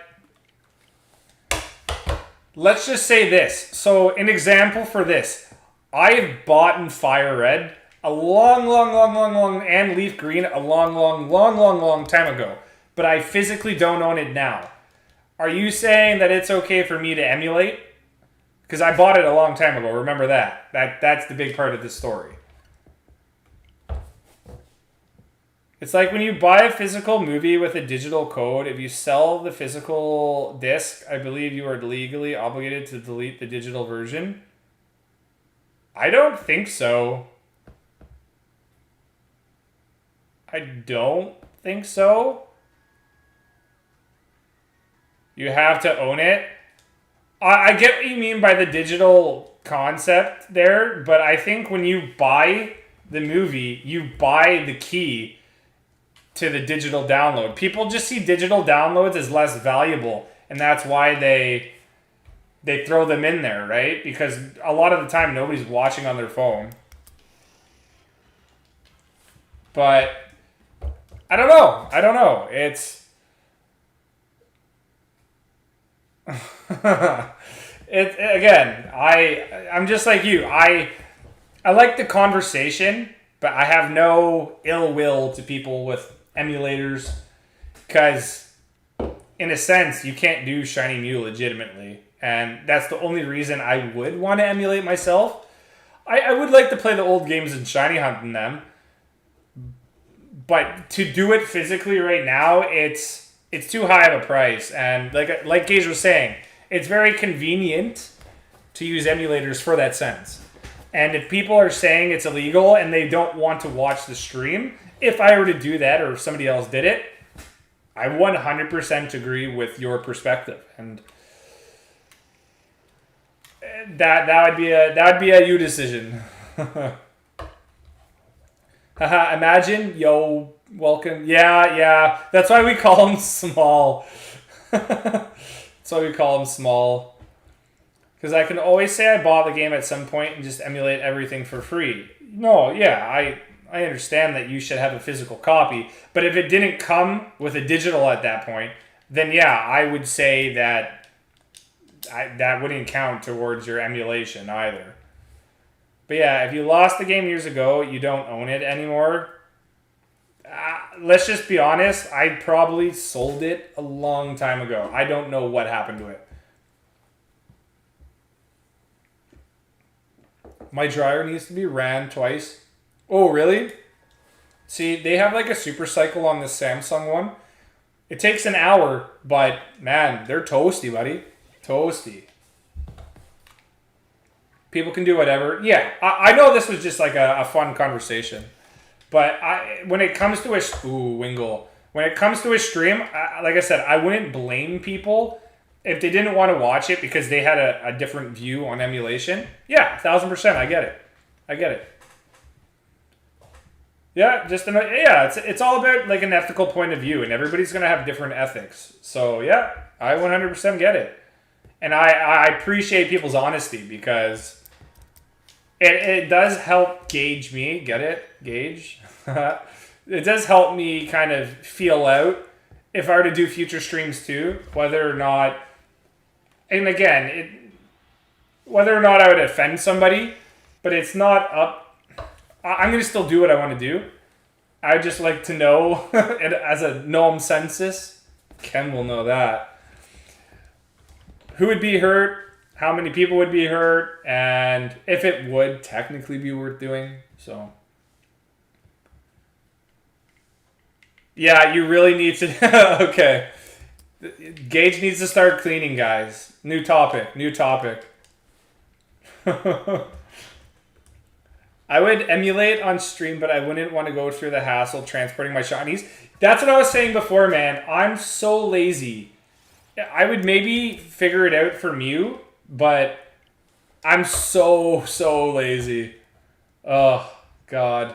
let's just say this. So, an example for this. I have bought Fire Red a long, and Leaf Green a long time ago. But I physically don't own it now. Are you saying that it's okay for me to emulate? Because I bought it a long time ago. Remember that. That's the big part of the story. It's like when you buy a physical movie with a digital code, if you sell the physical disc, I believe you are legally obligated to delete the digital version. I don't think so. I don't think so. You have to own it. I get what you mean by the digital concept there, but I think when you buy the movie, you buy the key to the digital download. People just see digital downloads as less valuable, and that's why they throw them in there, right? Because a lot of the time nobody's watching on their phone. But I don't know. It's again, I'm just like you. I like the conversation, but I have no ill will to people with emulators, because in a sense you can't do Shiny Mew legitimately, and that's the only reason I would want to emulate myself. I would like to play the old games and Shiny Hunt in them, but to do it physically right now, it's too high of a price. And like Gage was saying, it's very convenient to use emulators for that sense. And if people are saying it's illegal and they don't want to watch the stream, if I were to do that or if somebody else did it, I 100% agree with your perspective. And that would be a you decision. Haha, imagine, yo, welcome. Yeah. That's why we call him small. That's why we call him small. Because I can always say I bought the game at some point and just emulate everything for free. No, yeah, I understand that you should have a physical copy. But if it didn't come with a digital at that point, then yeah, I would say that that wouldn't count towards your emulation either. But yeah, if you lost the game years ago, you don't own it anymore. Let's just be honest, I probably sold it a long time ago. I don't know what happened to it. My dryer needs to be ran twice. Oh, really? See, they have like a super cycle on the Samsung one. It takes an hour, but man, they're toasty, buddy. Toasty. People can do whatever. Yeah, I know this was just like a fun conversation. But when it comes to Wingle. When it comes to a stream, like I said, I wouldn't blame people if they didn't want to watch it because they had a different view on emulation. Yeah, 1000%. I get it. Yeah, it's all about like an ethical point of view, and everybody's gonna have different ethics. So yeah, I 100% get it, and I appreciate people's honesty because it does help gauge me. Get it, gauge. It does help me kind of feel out if I were to do future streams too, whether or not, and again, whether or not I would offend somebody, but it's not up. I'm going to still do what I want to do. I just like to know, as a noam census, Ken will know that, who would be hurt, how many people would be hurt, and if it would technically be worth doing. So, yeah, you really need to, okay. Gage needs to start cleaning, guys. New topic. I would emulate on stream, but I wouldn't want to go through the hassle transporting my shinies. That's what I was saying before, man. I'm so lazy. I would maybe figure it out for Mew, but I'm so lazy. Oh, God.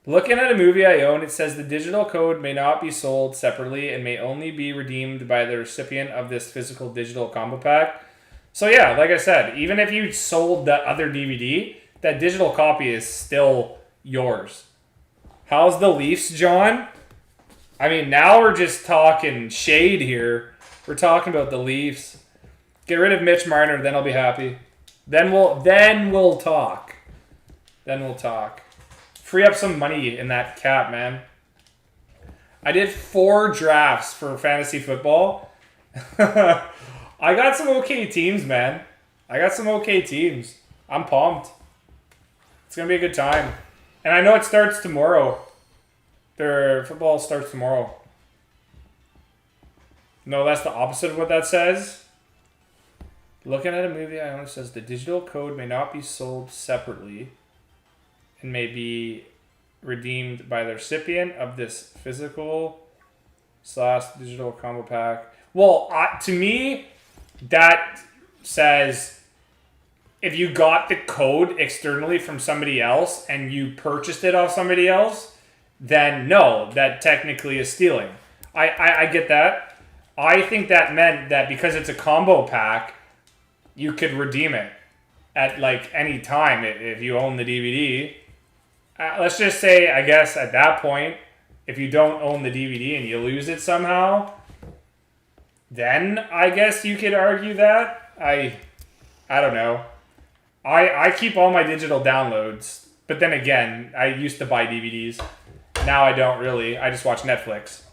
Looking at a movie I own, it says the digital code may not be sold separately and may only be redeemed by the recipient of this physical digital combo pack. So yeah, like I said, even if you sold that other DVD, that digital copy is still yours. How's the Leafs, John? I mean, now we're just talking shade here. We're talking about the Leafs. Get rid of Mitch Marner, then I'll be happy. Then we'll talk. Then we'll talk. Free up some money in that cap, man. I did 4 drafts for fantasy football. I got some okay teams, man. I got some okay teams. I'm pumped. It's going to be a good time. And I know it starts tomorrow. Their football starts tomorrow. No, that's the opposite of what that says. Looking at a movie, I know it says the digital code may not be sold separately and may be redeemed by the recipient of this physical/digital combo pack. Well, to me, that says if you got the code externally from somebody else and you purchased it off somebody else, then no, that technically is stealing. I get that. I think that meant that because it's a combo pack, you could redeem it at like any time if you own the DVD. Let's just say, I guess at that point, if you don't own the DVD and you lose it somehow, then I guess you could argue that. I don't know. I keep all my digital downloads, but then again, I used to buy DVDs. Now I don't really. I just watch Netflix.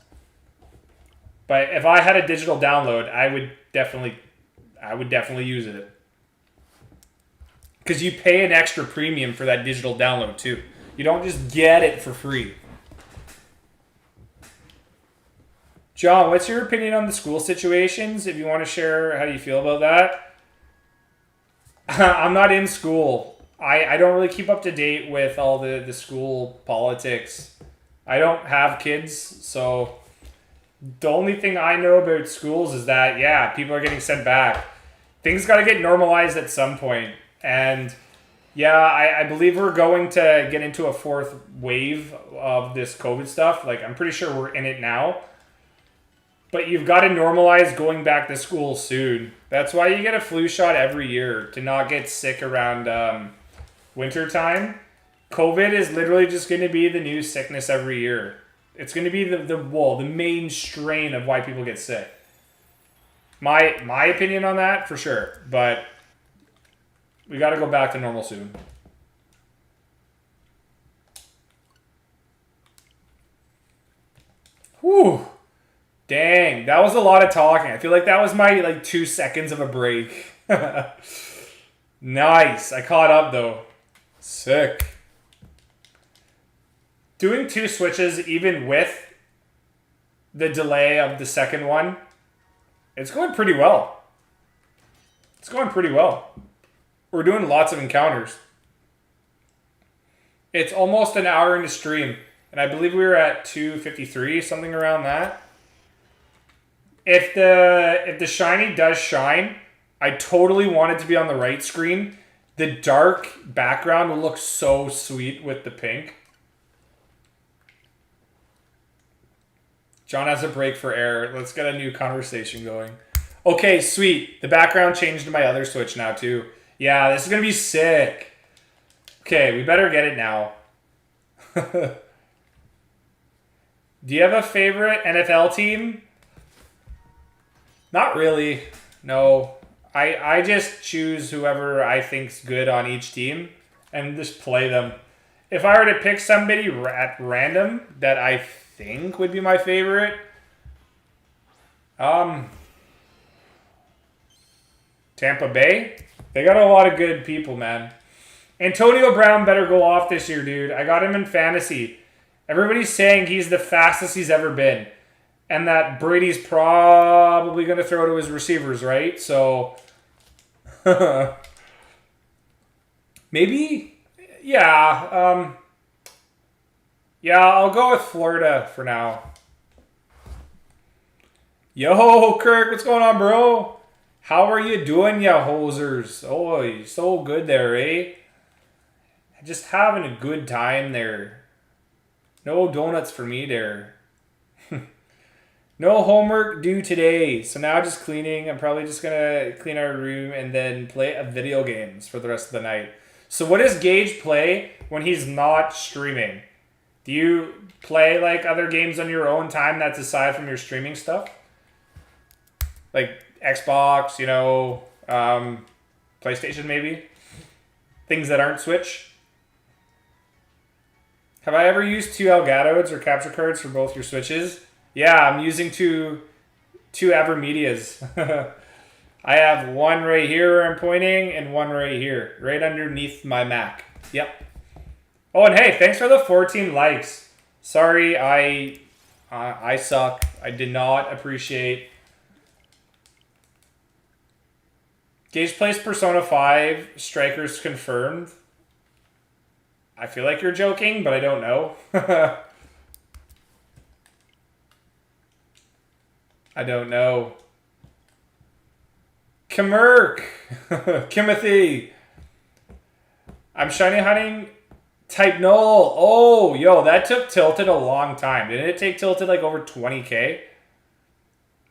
But if I had a digital download, I would definitely use it. Because you pay an extra premium for that digital download too. You don't just get it for free. John, what's your opinion on the school situations? If you want to share how you feel about that. I'm not in school. I don't really keep up to date with all the school politics. I don't have kids, so the only thing I know about schools is that, yeah, people are getting sent back. Things got to get normalized at some point. And yeah, I believe we're going to get into a 4th wave of this COVID stuff. Like, I'm pretty sure we're in it now. But you've got to normalize going back to school soon. That's why you get a flu shot every year, to not get sick around winter time. COVID is literally just going to be the new sickness every year. It's going to be the main strain of why people get sick. My opinion on that, for sure. But we got to go back to normal soon. Whew. Dang, that was a lot of talking. I feel like that was my 2 seconds of a break. Nice. I caught up though. Sick. Doing 2 switches even with the delay of the second one, it's going pretty well. It's going pretty well. We're doing lots of encounters. It's almost an hour into stream, and I believe we were at 2:53, something around that. If the shiny does shine, I totally want it to be on the right screen. The dark background will look so sweet with the pink. John has a break for air. Let's get a new conversation going. Okay, sweet. The background changed to my other Switch now too. Yeah, this is going to be sick. Okay, we better get it now. Do you have a favorite NFL team? Not really. No. I just choose whoever I think's good on each team and just play them. If I were to pick somebody at random that I think would be my favorite, Tampa Bay. They got a lot of good people, man. Antonio Brown better go off this year, dude. I got him in fantasy. Everybody's saying he's the fastest he's ever been. And that Brady's probably going to throw to his receivers, right? So, Maybe, yeah. Yeah, I'll go with Florida for now. Yo, Kirk, what's going on, bro? How are you doing, ya hosers? Oh, you're so good there, eh? Just having a good time there. No donuts for me there. No homework due today. So now just cleaning. I'm probably just going to clean our room and then play a video games for the rest of the night. So what does Gage play when he's not streaming? Do you play like other games on your own time that's aside from your streaming stuff? Like Xbox, PlayStation maybe? Things that aren't Switch? Have I ever used two Elgatodes or capture cards for both your Switches? Yeah, I'm using two Avermedias. I have one right here where I'm pointing and one right here, right underneath my Mac. Yep. Oh, and hey, thanks for the 14 likes. Sorry, I suck. I did not appreciate. Gage plays Persona 5. Strikers confirmed. I feel like you're joking, but I don't know. I don't know. Kimmerk. Kimothy. I'm shiny hunting type null. Oh, yo, that took Tilted a long time. Didn't it take Tilted like over 20k?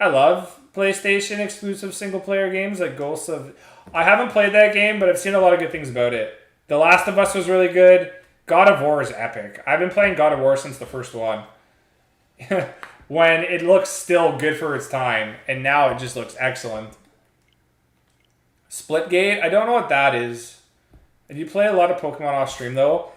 I love PlayStation exclusive single player games like Ghosts of... I haven't played that game, but I've seen a lot of good things about it. The Last of Us was really good. God of War is epic. I've been playing God of War since the first one. When it looks still good for its time, and now it just looks excellent. Splitgate? I don't know what that is. Do you play a lot of Pokemon off stream though?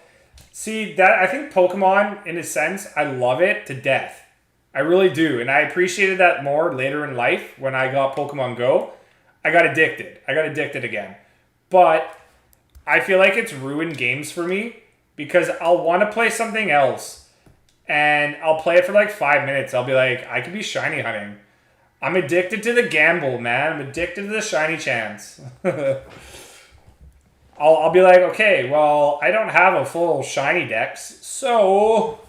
See, that I think Pokemon, in a sense, I love it to death. I really do, and I appreciated that more later in life when I got Pokemon Go. I got addicted again. But I feel like it's ruined games for me because I'll want to play something else. And I'll play it for like 5 minutes. I'll be like, I could be shiny hunting. I'm addicted to the gamble, man. I'm addicted to the shiny chance. I'll be like, okay, well, I don't have a full shiny dex, so...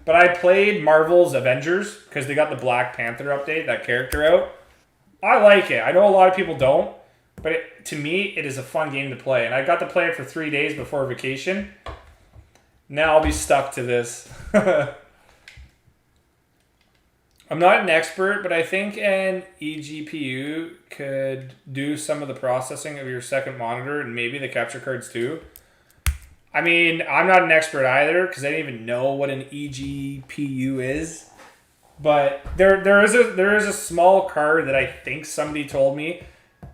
But I played Marvel's Avengers because they got the Black Panther update, that character out. I like it. I know a lot of people don't, but to me, it is a fun game to play. And I got to play it for 3 days before vacation. Now I'll be stuck to this. I'm not an expert, but I think an eGPU could do some of the processing of your second monitor and maybe the capture cards too. I mean, I'm not an expert either because I didn't even know what an eGPU is. But there is a small card that I think somebody told me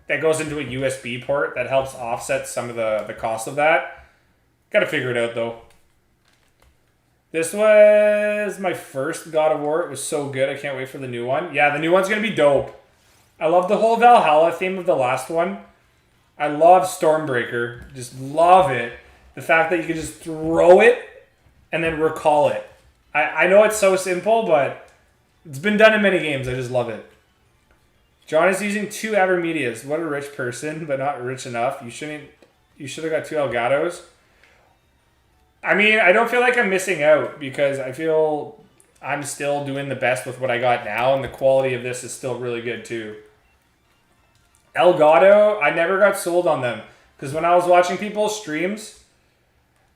that goes into a USB port that helps offset some of the cost of that. Got to figure it out though. This was my first God of War. It was so good. I can't wait for the new one. Yeah, the new one's going to be dope. I love the whole Valhalla theme of the last one. I love Stormbreaker. Just love it. The fact that you can just throw it and then recall it. I know it's so simple, but it's been done in many games. I just love it. John is using 2 Avermedias. What a rich person, but not rich enough. You should have got 2 Elgatos. I mean, I don't feel like I'm missing out because I feel I'm still doing the best with what I got now, and the quality of this is still really good too. Elgato, I never got sold on them because when I was watching people's streams,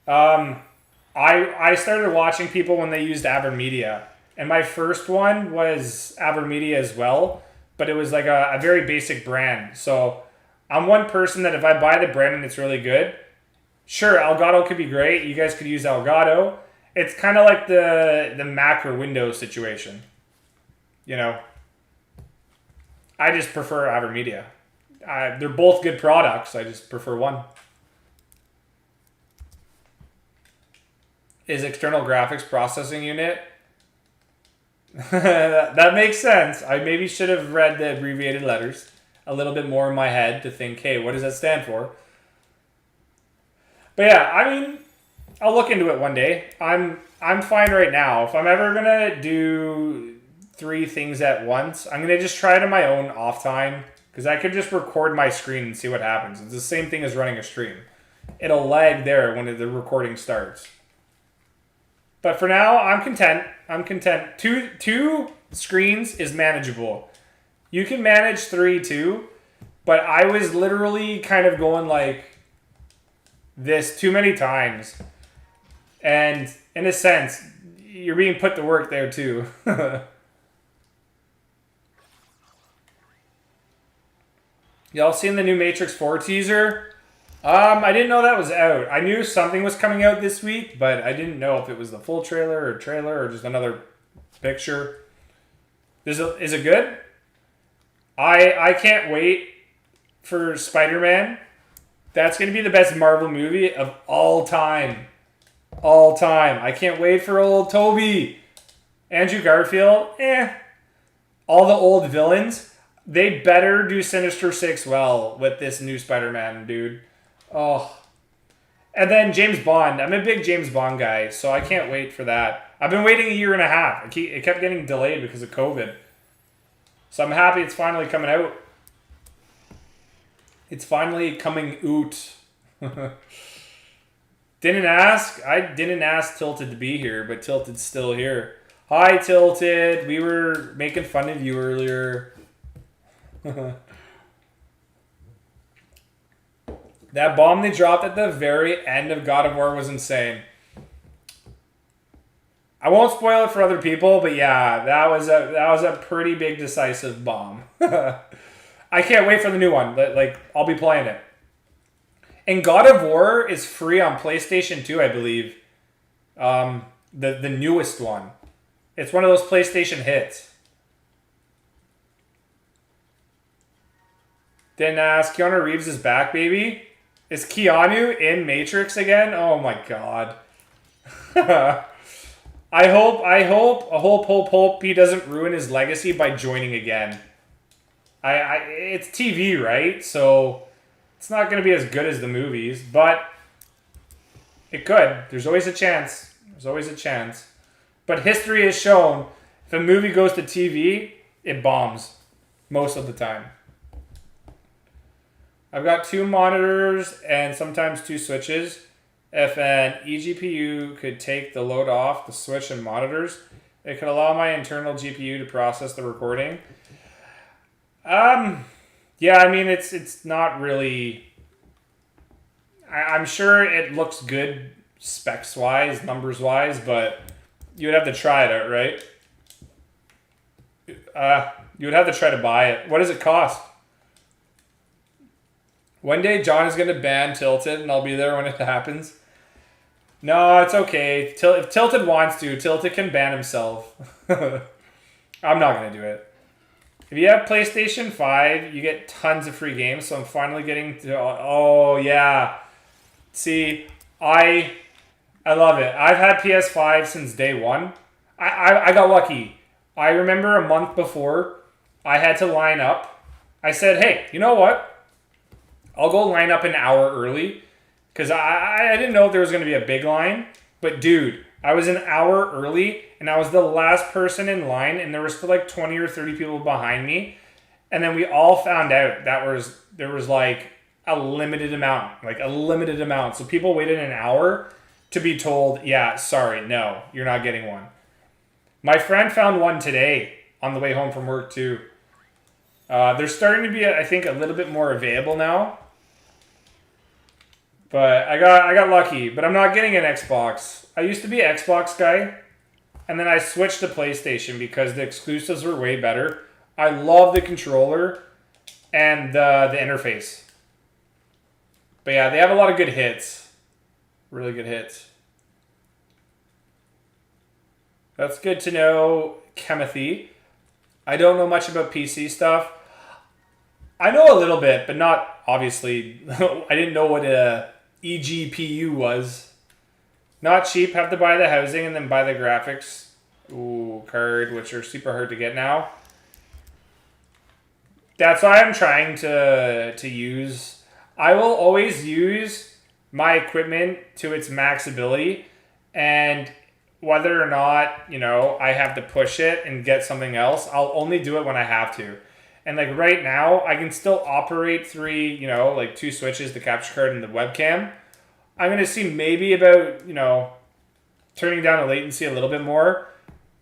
I started watching people when they used Avermedia, and my first one was Avermedia as well, but it was like a very basic brand. So I'm one person that if I buy the brand and it's really good, sure, Elgato could be great. You guys could use Elgato. It's kind of like the Mac or Windows situation. You know, I just prefer Avermedia. They're both good products. I just prefer one. Is external graphics processing unit? That makes sense. I maybe should have read the abbreviated letters a little bit more in my head to think, hey, what does that stand for? But yeah, I mean, I'll look into it one day. I'm fine right now. If I'm ever gonna do 3 things at once, I'm gonna just try it on my own off time because I could just record my screen and see what happens. It's the same thing as running a stream. it'll lag there when the recording starts. But for now, I'm content. I'm content. Two screens is manageable. You can manage 3 too, but I was literally kind of going like this too many times. And in a sense, you're being put to work there too. Y'all seen the new Matrix 4 teaser? I didn't know that was out. I knew something was coming out this week, but I didn't know if it was the full trailer or just another picture. Is it good? I can't wait for Spider-Man. That's going to be the best Marvel movie of all time. All time. I can't wait for old Toby. Andrew Garfield, All the old villains, they better do Sinister Six well with this new Spider-Man, dude. Oh. And then James Bond. I'm a big James Bond guy, so I can't wait for that. I've been waiting a year and a half. It kept getting delayed because of COVID. So I'm happy it's finally coming out. It's finally coming out. Didn't ask. I didn't ask Tilted to be here, but Tilted's still here. Hi, Tilted. We were making fun of you earlier. That bomb they dropped at the very end of God of War was insane. I won't spoil it for other people, but yeah, that was a pretty big decisive bomb. I can't wait for the new one. Like, I'll be playing it. And God of War is free on PlayStation 2, I believe. The newest one. It's one of those PlayStation hits. Didn't ask. Keanu Reeves is back, baby. Is Keanu in Matrix again? Oh my god. I hope he doesn't ruin his legacy by joining again. It's TV, right? So it's not going to be as good as the movies, but it could. There's always a chance. There's always a chance. But history has shown if a movie goes to TV, it bombs most of the time. I've got 2 monitors and sometimes 2 switches. If an eGPU could take the load off the switch and monitors, it could allow my internal GPU to process the recording. Yeah, I mean, it's not really... I'm sure it looks good specs-wise, numbers-wise, but you would have to try it out, right? You would have to try to buy it. What does it cost? One day, John is going to ban Tilted, and I'll be there when it happens. No, it's okay. If Tilted wants to, Tilted can ban himself. I'm not going to do it. If you have PlayStation 5, you get tons of free games, so I'm finally getting to... Oh, yeah. See, I love it. I've had PS5 since day one. I got lucky. I remember a month before, I had to line up. I said, hey, you know what? I'll go line up an hour early because I didn't know if there was going to be a big line. But dude, I was an hour early and I was the last person in line and there was still like 20 or 30 people behind me. And then we all found out that there was like a limited amount. So people waited an hour to be told, yeah, sorry, no, you're not getting one. My friend found one today on the way home from work too. They're starting to be, I think, a little bit more available now. But I got lucky. But I'm not getting an Xbox. I used to be an Xbox guy. And then I switched to PlayStation because the exclusives were way better. I love the controller and the interface. But yeah, they have a lot of good hits. Really good hits. That's good to know, Kemothy. I don't know much about PC stuff. I know a little bit, but not, obviously. I didn't know what a eGPU was. Not cheap. Have to buy the housing and then buy the graphics card, which are super hard to get now. That's why I'm trying to use... I will always use my equipment to its max ability, and whether or not, I have to push it and get something else, I'll only do it when I have to. And like right now, I can still operate 2 switches, the capture card and the webcam. I'm going to see maybe about, turning down the latency a little bit more.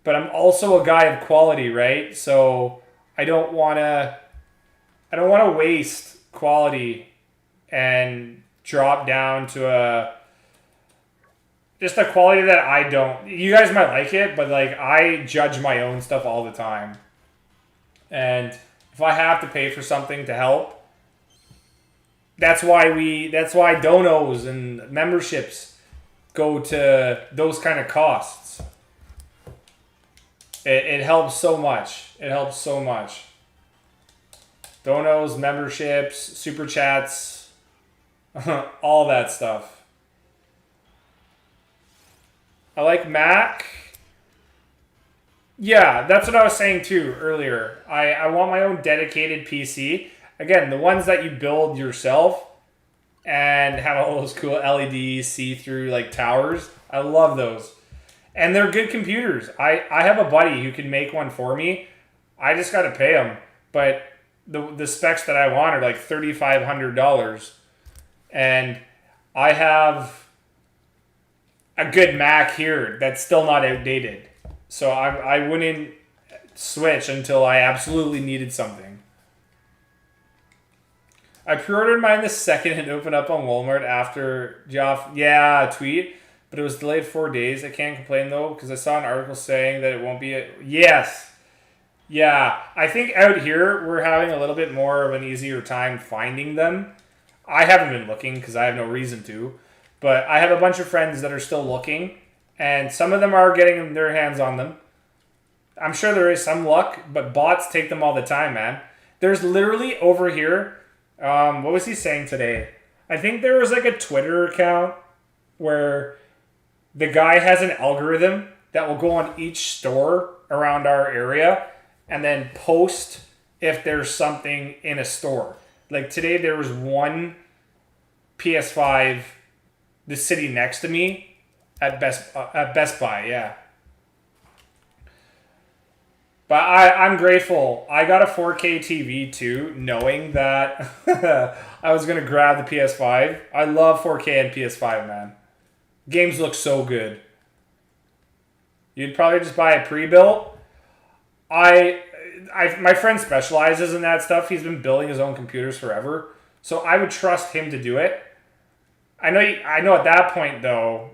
But I'm also a guy of quality, right? So I don't want to waste quality and drop down to just a quality that I don't. You guys might like it, but like I judge my own stuff all the time. And if I have to pay for something to help, that's why donos and memberships go to those kind of costs. It helps so much. It helps so much. Donos, memberships, super chats, all that stuff. I like Mac. Yeah, that's what I was saying too earlier. I want my own dedicated PC. Again, the ones that you build yourself and have all those cool LED see-through like towers. I love those. And they're good computers. I have a buddy who can make one for me. I just got to pay him. But the specs that I want are like $3,500. And I have a good Mac here that's still not outdated. So I wouldn't switch until I absolutely needed something. I pre-ordered mine the second it opened up on Walmart after Geoff, tweet, but it was delayed 4 days. I can't complain though, because I saw an article saying that it won't be yes. Yeah, I think out here we're having a little bit more of an easier time finding them. I haven't been looking because I have no reason to, but I have a bunch of friends that are still looking, and some of them are getting their hands on them. I'm sure there is some luck, but bots take them all the time, man. There's literally over here, what was he saying today? I think there was like a Twitter account where the guy has an algorithm that will go on each store around our area and then post if there's something in a store. Like today there was one PS5, the city next to me at Best Buy, yeah. But I'm grateful. I got a 4K TV too, knowing that I was going to grab the PS5. I love 4K and PS5, man. Games look so good. You'd probably just buy a pre-built. My friend specializes in that stuff. He's been building his own computers forever. So I would trust him to do it. I know at that point, though,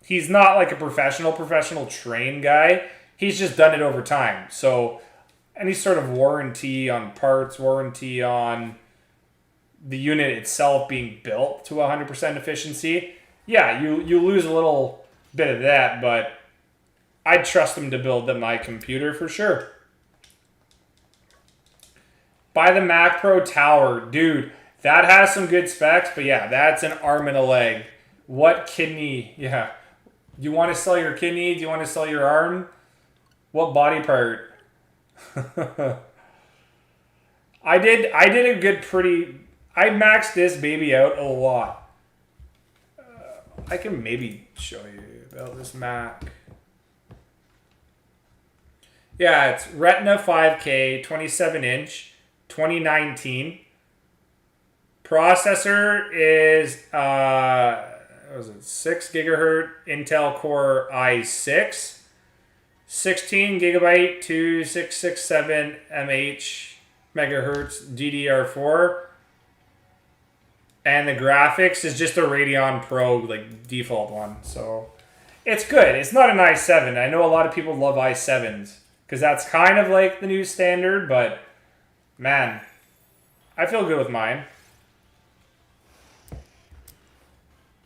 he's not like a professional trained guy. He's just done it over time. So any sort of warranty on parts, warranty on the unit itself being built to 100% efficiency, yeah, you lose a little bit of that, but I'd trust him to build my computer for sure. Buy the Mac Pro Tower. Dude, that has some good specs, but yeah, that's an arm and a leg. What kidney? Yeah. Do you want to sell your kidney? Do you want to sell your arm? What body part? I did a good I maxed this baby out a lot. I can maybe show you about this Mac. Yeah, it's Retina 5K, 27-inch, 2019. Processor is 6 gigahertz Intel Core i6, 16 gigabyte 2667 megahertz DDR4, and the graphics is just a Radeon Pro like default one. So it's good. It's not an i7. I know a lot of people love i7s because that's kind of like the new standard, but man, I feel good with mine.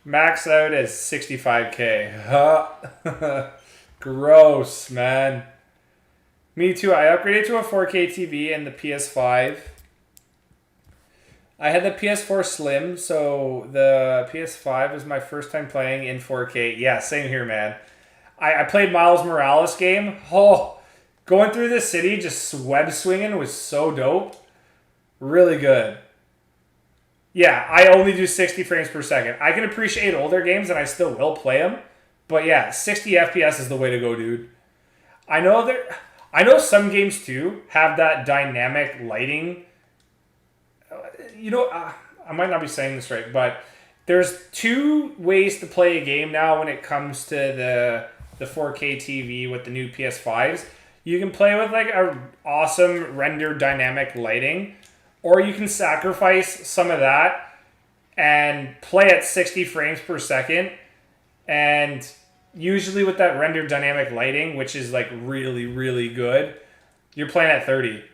Max out as 65K. Gross, man. Me too. I upgraded to a 4K TV and the PS5. I had the PS4 Slim, so the PS5 was my first time playing in 4K. Yeah, same here, man. I played Miles Morales game. Oh, going through the city, just web swinging was so dope. Really good. Yeah, I only do 60 frames per second. I can appreciate older games, and I still will play them. But yeah, 60 FPS is the way to go, dude. I know some games, too, have that dynamic lighting. I might not be saying this right, but there's two ways to play a game now when it comes to the 4K TV with the new PS5s. You can play with like a awesome render dynamic lighting, or you can sacrifice some of that and play at 60 frames per second. And usually with that render dynamic lighting, which is like really, really good, you're playing at 30.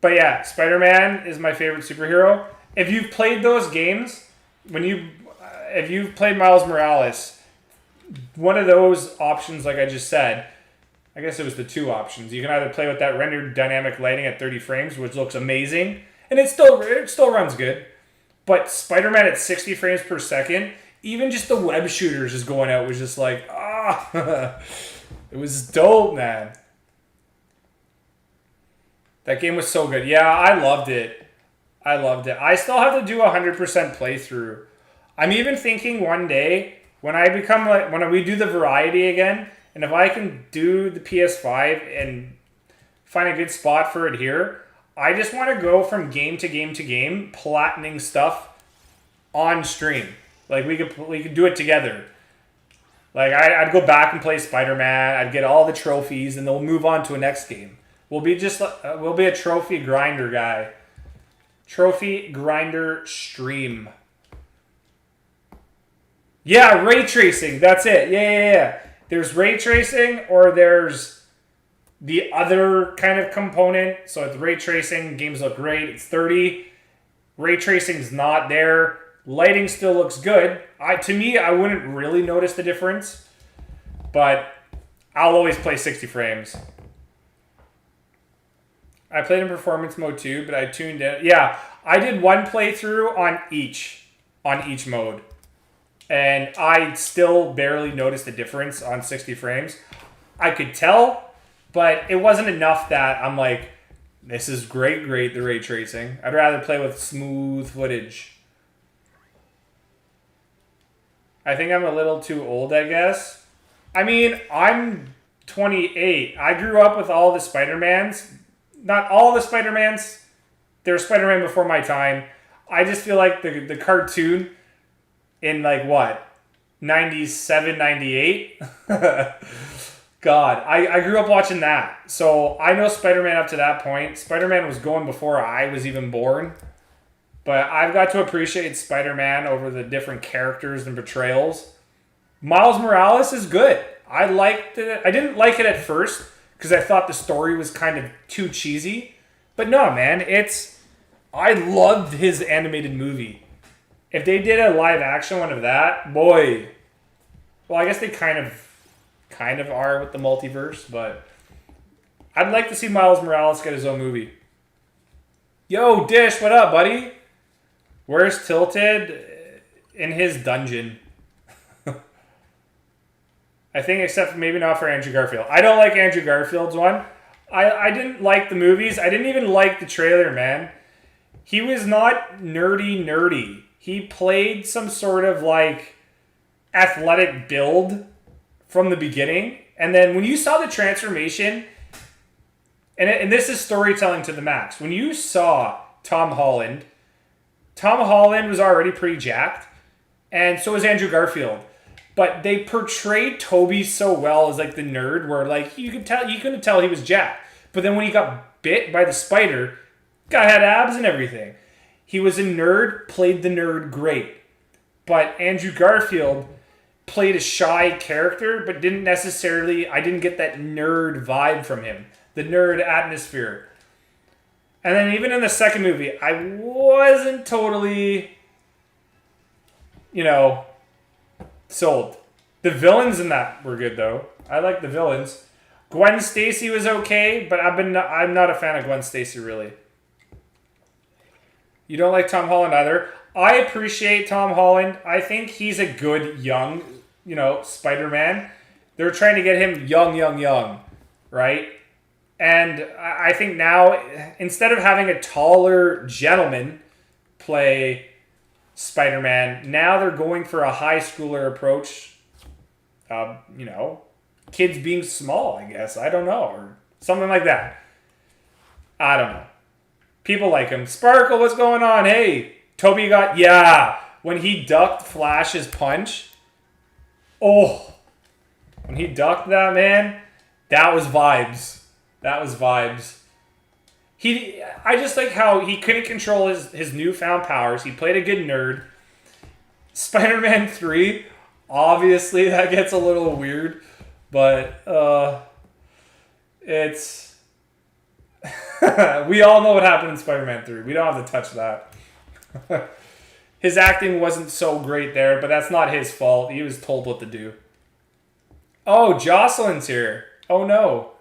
But yeah, Spider-Man is my favorite superhero. If you've played those games, if you've played Miles Morales, one of those options, like I just said, I guess it was the two options. You can either play with that rendered dynamic lighting at 30 frames, which looks amazing, and it still runs good. But Spider-Man at 60 frames per second, even just the web shooters just going out was just like, it was dope, man. That game was so good. Yeah, I loved it. I still have to do a 100% playthrough. I'm even thinking one day when we do the variety again, and if I can do the PS5 and find a good spot for it here, I just want to go from game to game to game, platining stuff on stream. Like we could do it together. Like I'd go back and play Spider-Man. I'd get all the trophies, and then we'll move on to a next game. We'll be a trophy grinder guy. Trophy grinder stream. Yeah, ray tracing. That's it. Yeah. There's ray tracing, or there's the other kind of component. So it's ray tracing. Games look great. It's 30. Ray tracing's not there. Lighting still looks good. To me, I wouldn't really notice the difference, but I'll always play 60 frames. I played in performance mode too, but I tuned in. Yeah, I did one playthrough on each mode, and I still barely noticed the difference on 60 frames. I could tell, but it wasn't enough that I'm like, this is great, the ray tracing. I'd rather play with smooth footage. I think I'm a little too old, I guess. I mean, I'm 28. I grew up with all the Spider-Mans. Not all the Spider-Mans. There was Spider-Man before my time. I just feel like the cartoon in like what? 97, 98? God, I grew up watching that. So I know Spider-Man up to that point. Spider-Man was going before I was even born. But I've got to appreciate Spider-Man over the different characters and portrayals. Miles Morales is good. I liked it. I didn't like it at first because I thought the story was kind of too cheesy. But no, man, I loved his animated movie. If they did a live action one of that, boy. Well, I guess they kind of are with the multiverse, but I'd like to see Miles Morales get his own movie. Yo, Dish, what up, buddy? Where's Tilted? In his dungeon. I think except maybe not for Andrew Garfield. I don't like Andrew Garfield's one. I didn't like the movies. I didn't even like the trailer, man. He was not nerdy. He played some sort of like athletic build from the beginning. And then when you saw the transformation, and this is storytelling to the max. When you saw Tom Holland was already pretty jacked. And so was Andrew Garfield. But they portrayed Toby so well as like the nerd where like you couldn't tell he was jacked. But then when he got bit by the spider, guy had abs and everything. He was a nerd, played the nerd great. But Andrew Garfield played a shy character, but I didn't get that nerd vibe from him. The nerd atmosphere. And then even in the second movie, I wasn't totally, sold. The villains in that were good though. I like the villains. Gwen Stacy was okay, but I'm not a fan of Gwen Stacy really. You don't like Tom Holland either. I appreciate Tom Holland. I think he's a good young, Spider-Man. They're trying to get him young, right? And I think now, instead of having a taller gentleman play Spider-Man, now they're going for a high schooler approach. Kids being small, I guess. I don't know. Or something like that. I don't know. People like him. Sparkle, what's going on? Hey, Toby got, yeah, when he ducked Flash's punch. Oh, when he ducked that, man, that was vibes. That was vibes. I just like how he couldn't control his newfound powers. He played a good nerd. Spider-Man 3, obviously that gets a little weird, but it's... we all know what happened in Spider-Man 3. We don't have to touch that. His acting wasn't so great there, but that's not his fault. He was told what to do. Oh, Jocelyn's here. Oh no.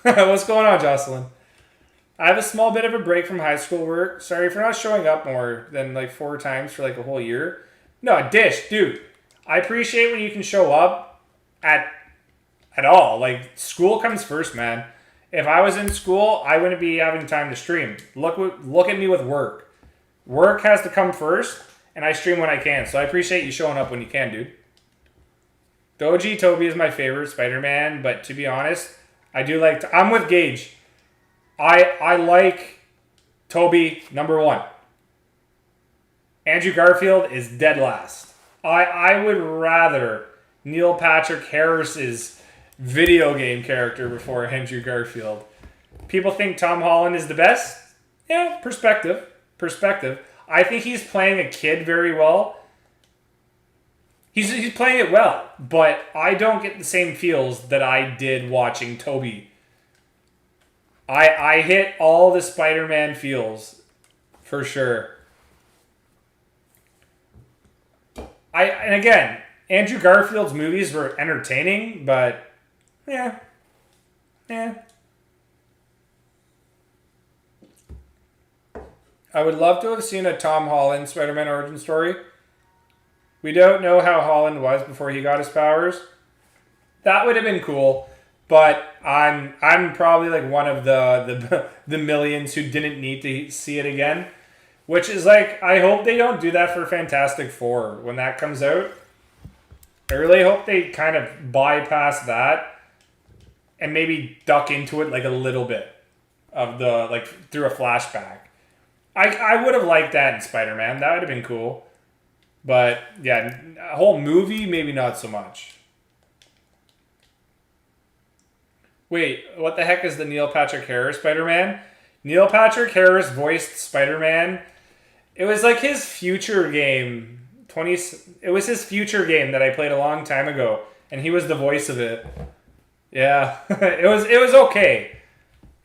What's going on, Jocelyn? I have a small bit of a break from high school work. Sorry for not showing up more than like 4 times for like a whole year. No, Dish, dude. I appreciate when you can show up at all. Like, school comes first, man. If I was in school, I wouldn't be having time to stream. Look at me with work. Work has to come first, and I stream when I can. So I appreciate you showing up when you can, dude. Doji Toby is my favorite Spider-Man, but to be honest, I do like... I'm with Gage. I like Toby, number 1. Andrew Garfield is dead last. I would rather Neil Patrick Harris's video game character before Andrew Garfield. People think Tom Holland is the best. Yeah, perspective. I think he's playing a kid very well. He's playing it well, but I don't get the same feels that I did watching Toby. I hit all the Spider-Man feels, for sure. And again, Andrew Garfield's movies were entertaining, but yeah. I would love to have seen a Tom Holland Spider-Man origin story. We don't know how Holland was before he got his powers. That would have been cool, but I'm probably like one of the millions who didn't need to see it again. Which is like, I hope they don't do that for Fantastic Four when that comes out. I really hope they kind of bypass that and maybe duck into it like a little bit of the, like, through a flashback. I would have liked that in Spider-Man. That would have been cool. But yeah, a whole movie, maybe not so much. Wait, what the heck is the Neil Patrick Harris Spider-Man? Neil Patrick Harris voiced Spider-Man. It was like his future game. It was his future game that I played a long time ago, and he was the voice of it. Yeah, it was okay.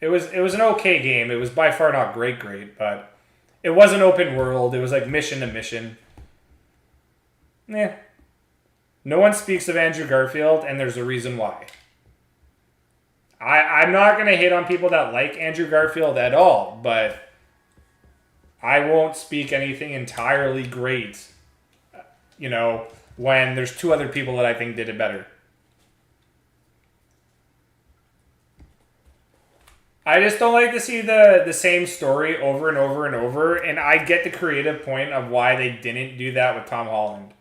It was an okay game. It was by far not great, but it was an open world. It was like mission to mission. No one speaks of Andrew Garfield, and there's a reason why. I'm not going to hate on people that like Andrew Garfield at all, but I won't speak anything entirely great, when there's 2 other people that I think did it better. I just don't like to see the same story over and over and over, and I get the creative point of why they didn't do that with Tom Holland.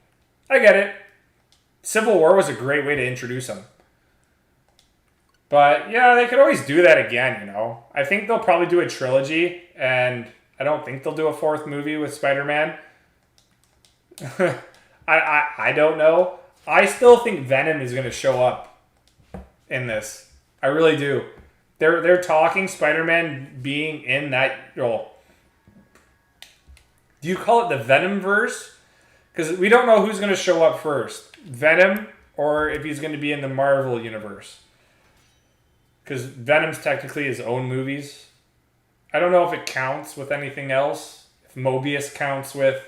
I get it. Civil War was a great way to introduce him. But, yeah, they could always do that again, I think they'll probably do a trilogy, and I don't think they'll do a 4th movie with Spider-Man. I don't know. I still think Venom is going to show up in this. I really do. They're talking Spider-Man being in that role. Do you call it the Venomverse? Because we don't know who's going to show up first. Venom, or if he's going to be in the Marvel universe. Because Venom's technically his own movies. I don't know if it counts with anything else. If Mobius counts with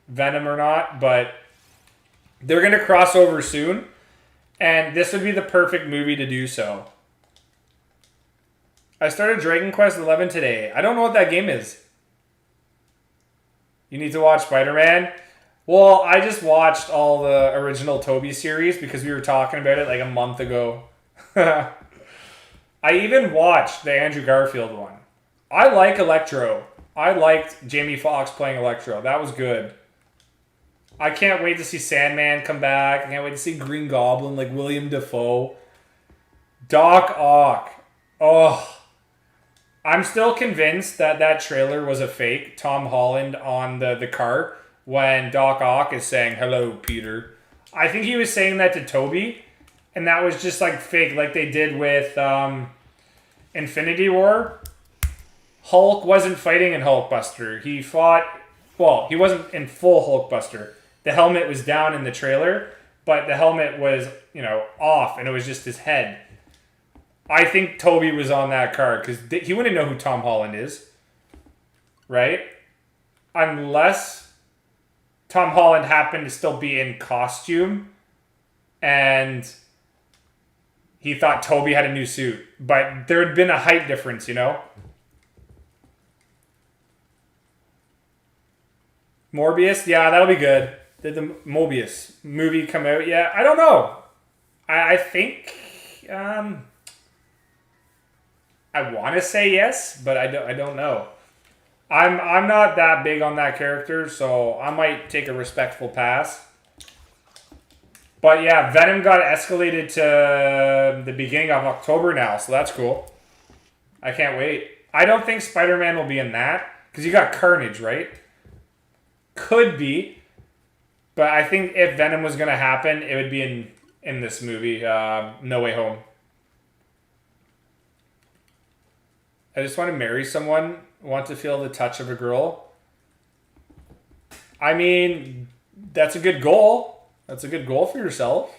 Venom or not. But they're going to cross over soon. And this would be the perfect movie to do so. I started Dragon Quest XI today. I don't know what that game is. You need to watch Spider-Man? Well, I just watched all the original Toby series because we were talking about it like a month ago. I even watched the Andrew Garfield one. I like Electro. I liked Jamie Foxx playing Electro. That was good. I can't wait to see Sandman come back. I can't wait to see Green Goblin like William Dafoe. Doc Ock. Oh. I'm still convinced that that trailer was a fake. Tom Holland on the car when Doc Ock is saying, "Hello, Peter." I think he was saying that to Toby, and that was just like fake, like they did with Infinity War. Hulk wasn't fighting in Hulkbuster. He fought, well, he wasn't in full Hulkbuster. The helmet was down in the trailer, but the helmet was, off, and it was just his head. I think Toby was on that car because he wouldn't know who Tom Holland is, right? Unless Tom Holland happened to still be in costume and he thought Toby had a new suit. But there had been a height difference, Morbius? Yeah, that'll be good. Did the Mobius movie come out yet? I don't know. I think... I want to say yes, but I don't know. I'm not that big on that character, so I might take a respectful pass. But yeah, Venom got escalated to the beginning of October now, so that's cool. I can't wait. I don't think Spider-Man will be in that, because you got Carnage, right? Could be. But I think if Venom was going to happen, it would be in this movie, No Way Home. I just want to marry someone, want to feel the touch of a girl. I mean, that's a good goal. That's a good goal for yourself.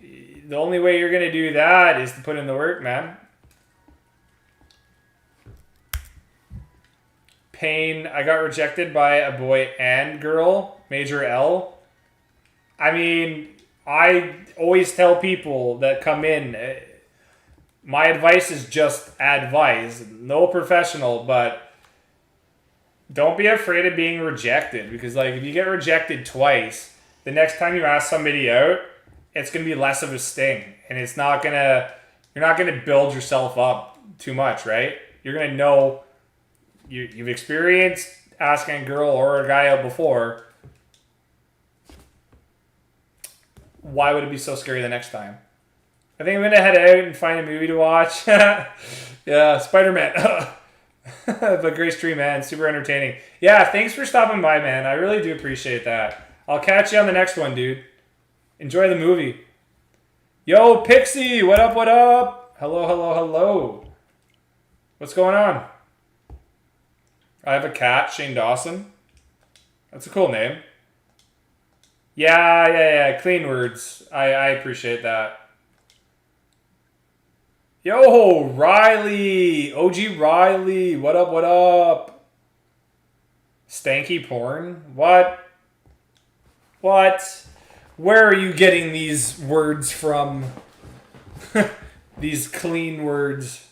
The only way you're going to do that is to put in the work, man. Pain, I got rejected by a boy and girl, major L. I mean, I always tell people that come in... My advice is just advice. No professional, but don't be afraid of being rejected. Because if you get rejected twice, the next time you ask somebody out, it's going to be less of a sting. And it's not going to... You're not going to build yourself up too much, right? You're going to know... You've experienced asking a girl or a guy out before. Why would it be so scary the next time? I think I'm going to head out and find a movie to watch. Yeah, Spider-Man. But great stream, man. Super entertaining. Yeah, thanks for stopping by, man. I really do appreciate that. I'll catch you on the next one, dude. Enjoy the movie. Yo, Pixie, what up, what up? Hello, hello, hello. What's going on? I have a cat, Shane Dawson. That's a cool name. Yeah. Clean words. I appreciate that. Yo, Riley. OG Riley. What up, what up? Stanky porn? What? What? Where are you getting these words from? These clean words.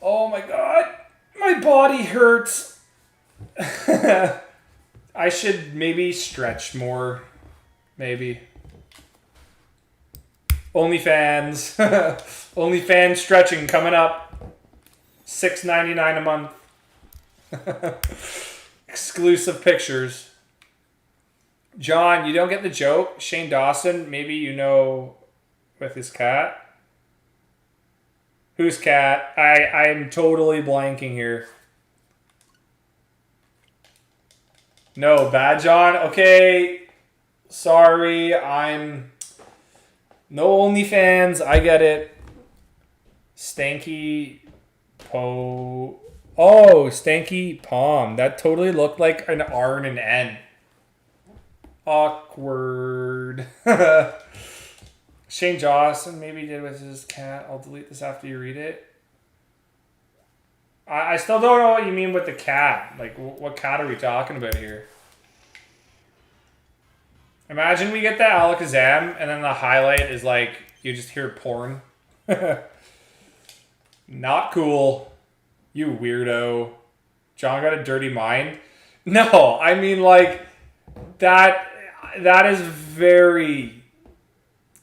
Oh my god. My body hurts. I should maybe stretch more. Maybe. OnlyFans. OnlyFans stretching coming up. $6.99 a month. Exclusive pictures. John, you don't get the joke? Shane Dawson, maybe you know with his cat. Whose cat? I'm totally blanking here. No, bad John? Okay. Sorry, I'm... No OnlyFans, I get it. Stanky Po... Oh, Stanky Palm. That totally looked like an R and an N. Awkward. Shane Dawson maybe did with his cat. I'll delete this after you read it. I still don't know what you mean with the cat. Like, what cat are we talking about here? Imagine we get the Alakazam, and then the highlight is like, you just hear porn. Not cool. You weirdo. John got a dirty mind? No, I mean, like, that is very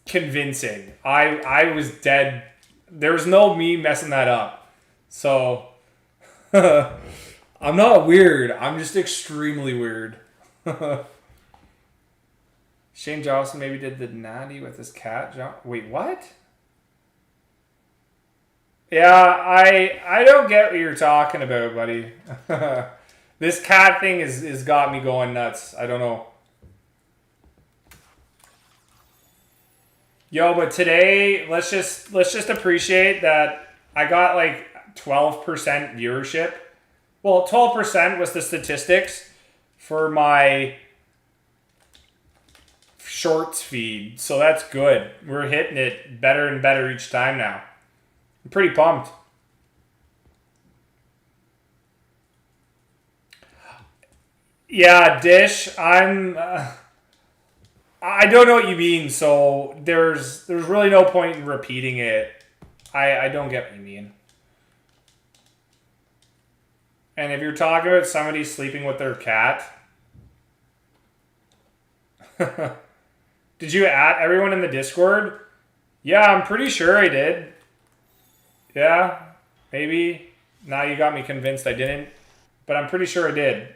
convincing. I was dead. There was no me messing that up. So, I'm not weird. I'm just extremely weird. Shane Johnson maybe did the natty with his cat. Wait, what? Yeah, I don't get what you're talking about, buddy. This cat thing is got me going nuts. I don't know. Yo, but today let's just appreciate that I got like 12% viewership. Well, 12% was the statistics for my shorts feed. So that's good. We're hitting it better and better each time now. I'm pretty pumped. Yeah, Dish, I don't know what you mean, so there's really no point in repeating it. I don't get what you mean. And if you're talking about somebody sleeping with their cat, did you add everyone in the Discord? Yeah, I'm pretty sure I did. Yeah, maybe. Now you got me convinced I didn't, but I'm pretty sure I did.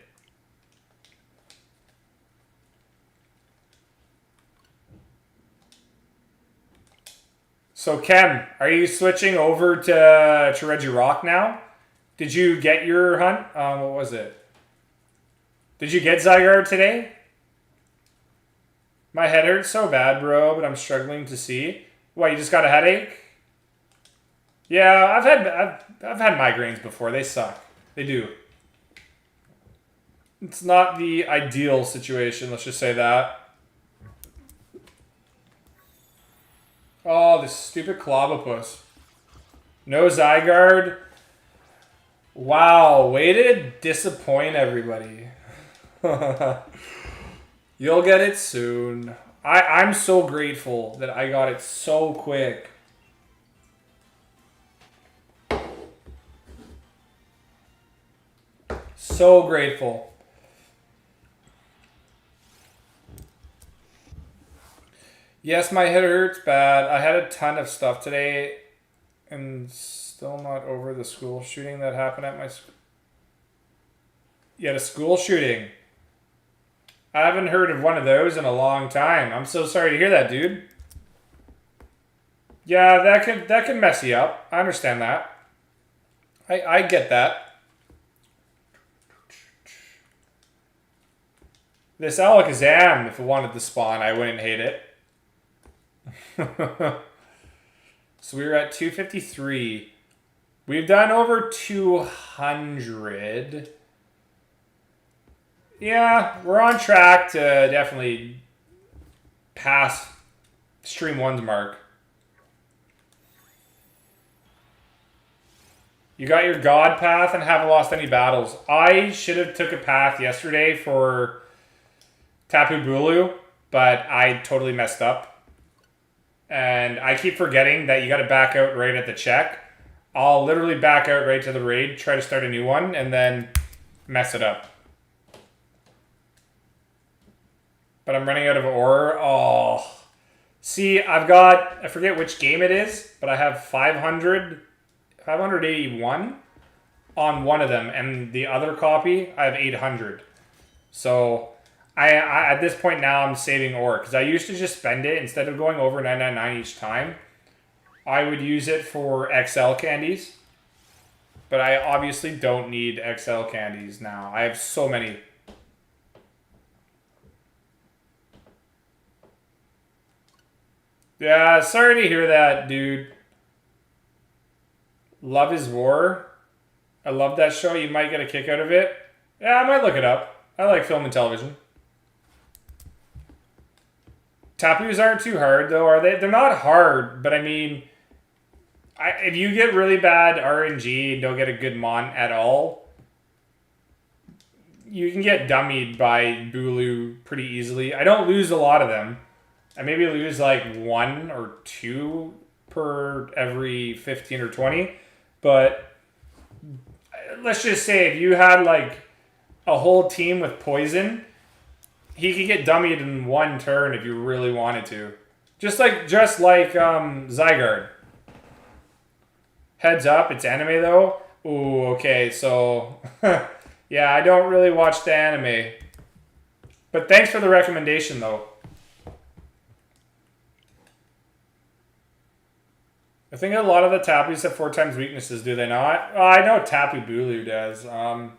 So Kem, are you switching over to Reggie Rock now? Did you get your hunt? What was it? Did you get Zygarde today? My head hurts so bad, bro, but I'm struggling to see. What, you just got a headache? Yeah, I've had migraines before. They suck. They do. It's not the ideal situation, let's just say that. Oh, this stupid Clobopus. No Zygarde. Wow, way to disappoint everybody. You'll get it soon. I'm so grateful that I got it so quick. So grateful. Yes, my head hurts bad. I had a ton of stuff today and still not over the school shooting that happened at my school. You had a school shooting. I haven't heard of one of those in a long time. I'm so sorry to hear that, dude. Yeah, that can mess you up. I understand that. I get that. This Alakazam, if it wanted to spawn, I wouldn't hate it. So we were at 253. We've done over 200. Yeah, we're on track to definitely pass Stream 1's mark. You got your God path and haven't lost any battles. I should have took a path yesterday for Tapu Bulu, but I totally messed up. And I keep forgetting that you got to back out right at the check. I'll literally back out right to the raid, try to start a new one, and then mess it up. But I'm running out of ore. Oh. See, I forget which game it is, but I have 581 on one of them. And the other copy, I have 800. So I at this point now, I'm saving ore. Because I used to just spend it, instead of going over 999 each time, I would use it for XL candies. But I obviously don't need XL candies now. I have so many. Yeah, sorry to hear that, dude. Love is War. I love that show. You might get a kick out of it. Yeah, I might look it up. I like film and television. Tapus aren't too hard, though, are they? They're not hard, but I mean, if you get really bad RNG and don't get a good mon at all, you can get dummied by Bulu pretty easily. I don't lose a lot of them. I maybe lose like 1 or 2 per every 15 or 20. But let's just say if you had like a whole team with poison, he could get dummied in 1 turn if you really wanted to. Just like Zygarde. Heads up, it's anime though. Ooh, okay, so yeah, I don't really watch the anime. But thanks for the recommendation though. I think a lot of the Tappies have 4 times weaknesses, do they not? Oh, I know Tappy Bulu does. I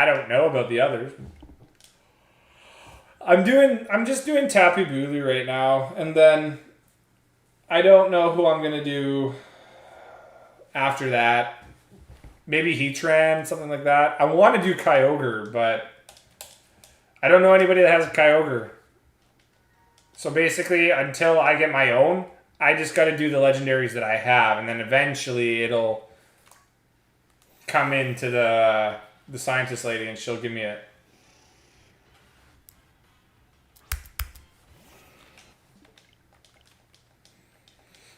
don't know about the others. I'm just doing Tappy Bulu right now, and then I don't know who I'm gonna do after that. Maybe Heatran, something like that. I want to do Kyogre, but I don't know anybody that has a Kyogre. So basically, until I get my own, I just got to do the legendaries that I have, and then eventually it'll come into the scientist lady, and she'll give me it.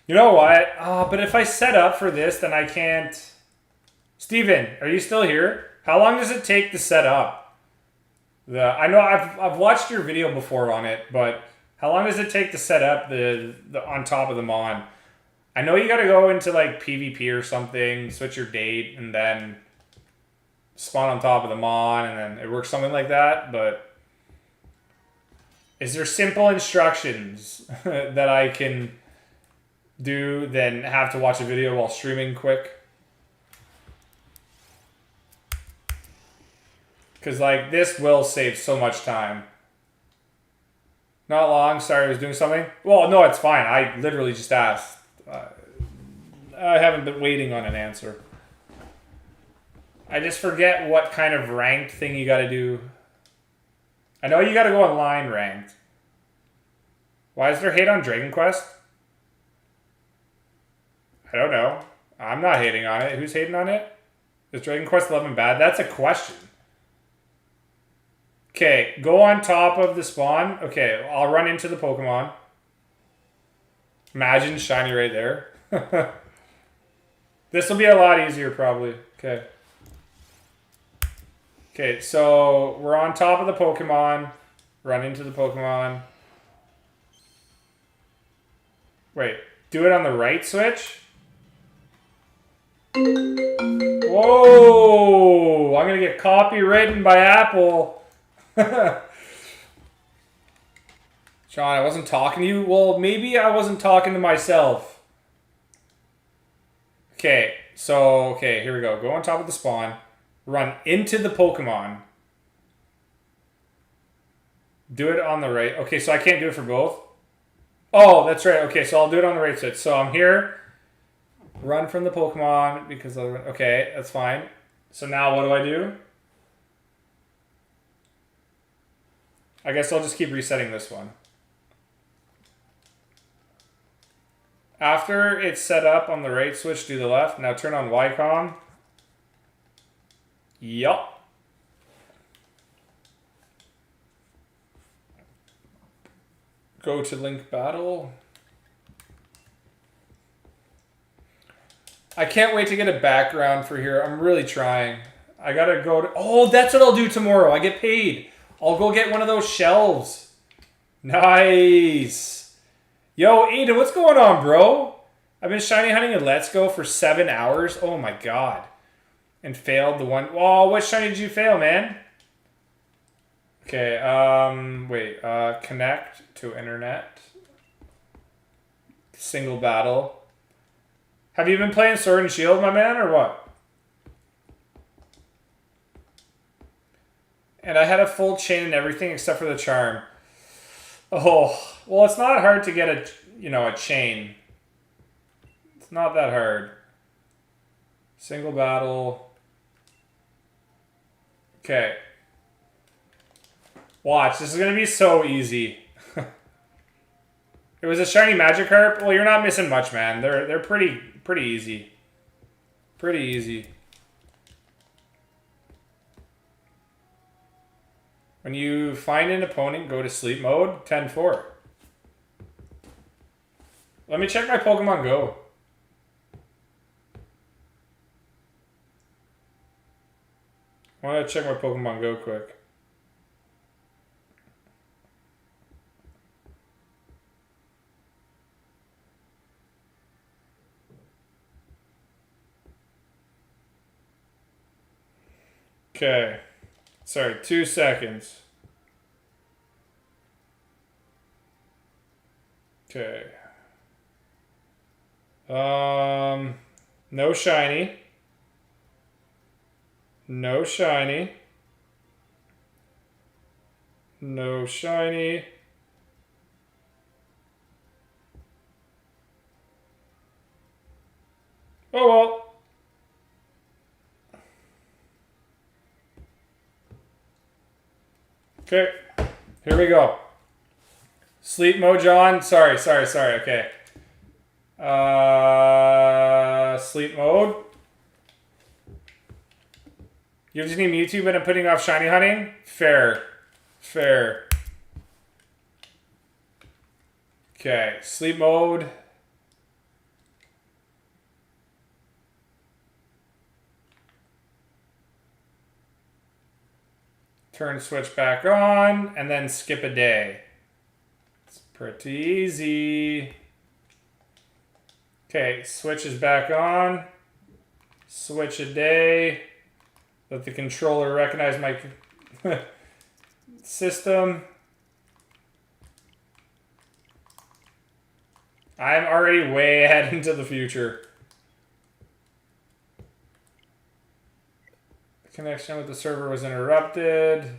You know what? But if I set up for this, then I can't. Steven, are you still here? How long does it take to set up? I know I've watched your video before on it, but how long does it take to set up the on top of the Mon? I know you got to go into like PvP or something, switch your date, and then spawn on top of the Mon, and then it works something like that. But is there simple instructions that I can do than have to watch a video while streaming quick? Because, like, this will save so much time. Not long. Sorry, I was doing something. Well, no, it's fine. I literally just asked. I haven't been waiting on an answer. I just forget what kind of ranked thing you got to do. I know you got to go online ranked. Why is there hate on Dragon Quest? I don't know. I'm not hating on it. Who's hating on it? Is Dragon Quest 11 bad? That's a question. Okay, go on top of the spawn. Okay, I'll run into the Pokemon. Imagine shiny right there. This will be a lot easier probably. Okay. Okay, so we're on top of the Pokemon. Run into the Pokemon. Wait, do it on the right switch? Whoa! I'm gonna get copywritten by Apple. Sean, I wasn't talking to you. Well, maybe I wasn't talking to myself. Okay, so, here we go. Go on top of the spawn. Run into the Pokemon. Do it on the right. Okay, so I can't do it for both? Oh, that's right. Okay, so I'll do it on the right switch. So I'm here. Run from the Pokemon because... Okay, that's fine. So now what do I do? I guess I'll just keep resetting this one. After it's set up on the right switch, do the left. Now turn on Ycom. Yup. Go to Link Battle. I can't wait to get a background for here. I'm really trying. I gotta go to... Oh, that's what I'll do tomorrow. I get paid. I'll go get one of those shelves. Nice. Yo, Aiden, what's going on, bro? I've been shiny hunting in Let's Go for 7 hours. Oh my god. And failed the one... Oh, what shiny did you fail, man? Okay, wait. Connect to internet. Single battle. Have you been playing Sword and Shield, my man, or what? And I had a full chain and everything except for the charm. Oh, well, it's not hard to get a chain. It's not that hard. Single battle. Okay. Watch, this is going to be so easy. It was a shiny Magikarp. Well, you're not missing much, man. They're pretty easy. Pretty easy. When you find an opponent, go to sleep mode, 10-4. Let me check my Pokemon Go. I want to check my Pokemon Go quick. Okay. Sorry, 2 seconds. Okay. No shiny. No shiny. No shiny. Oh well. Okay, here we go. Sleep mode, John. Sorry. Okay. Sleep mode. You just need Mewtwo, but I'm putting off shiny hunting? Fair. Okay, sleep mode. Turn switch back on, and then skip a day. It's pretty easy. Okay, switch is back on. Switch a day. Let the controller recognize my system. I'm already way ahead into the future. The connection with the server was interrupted.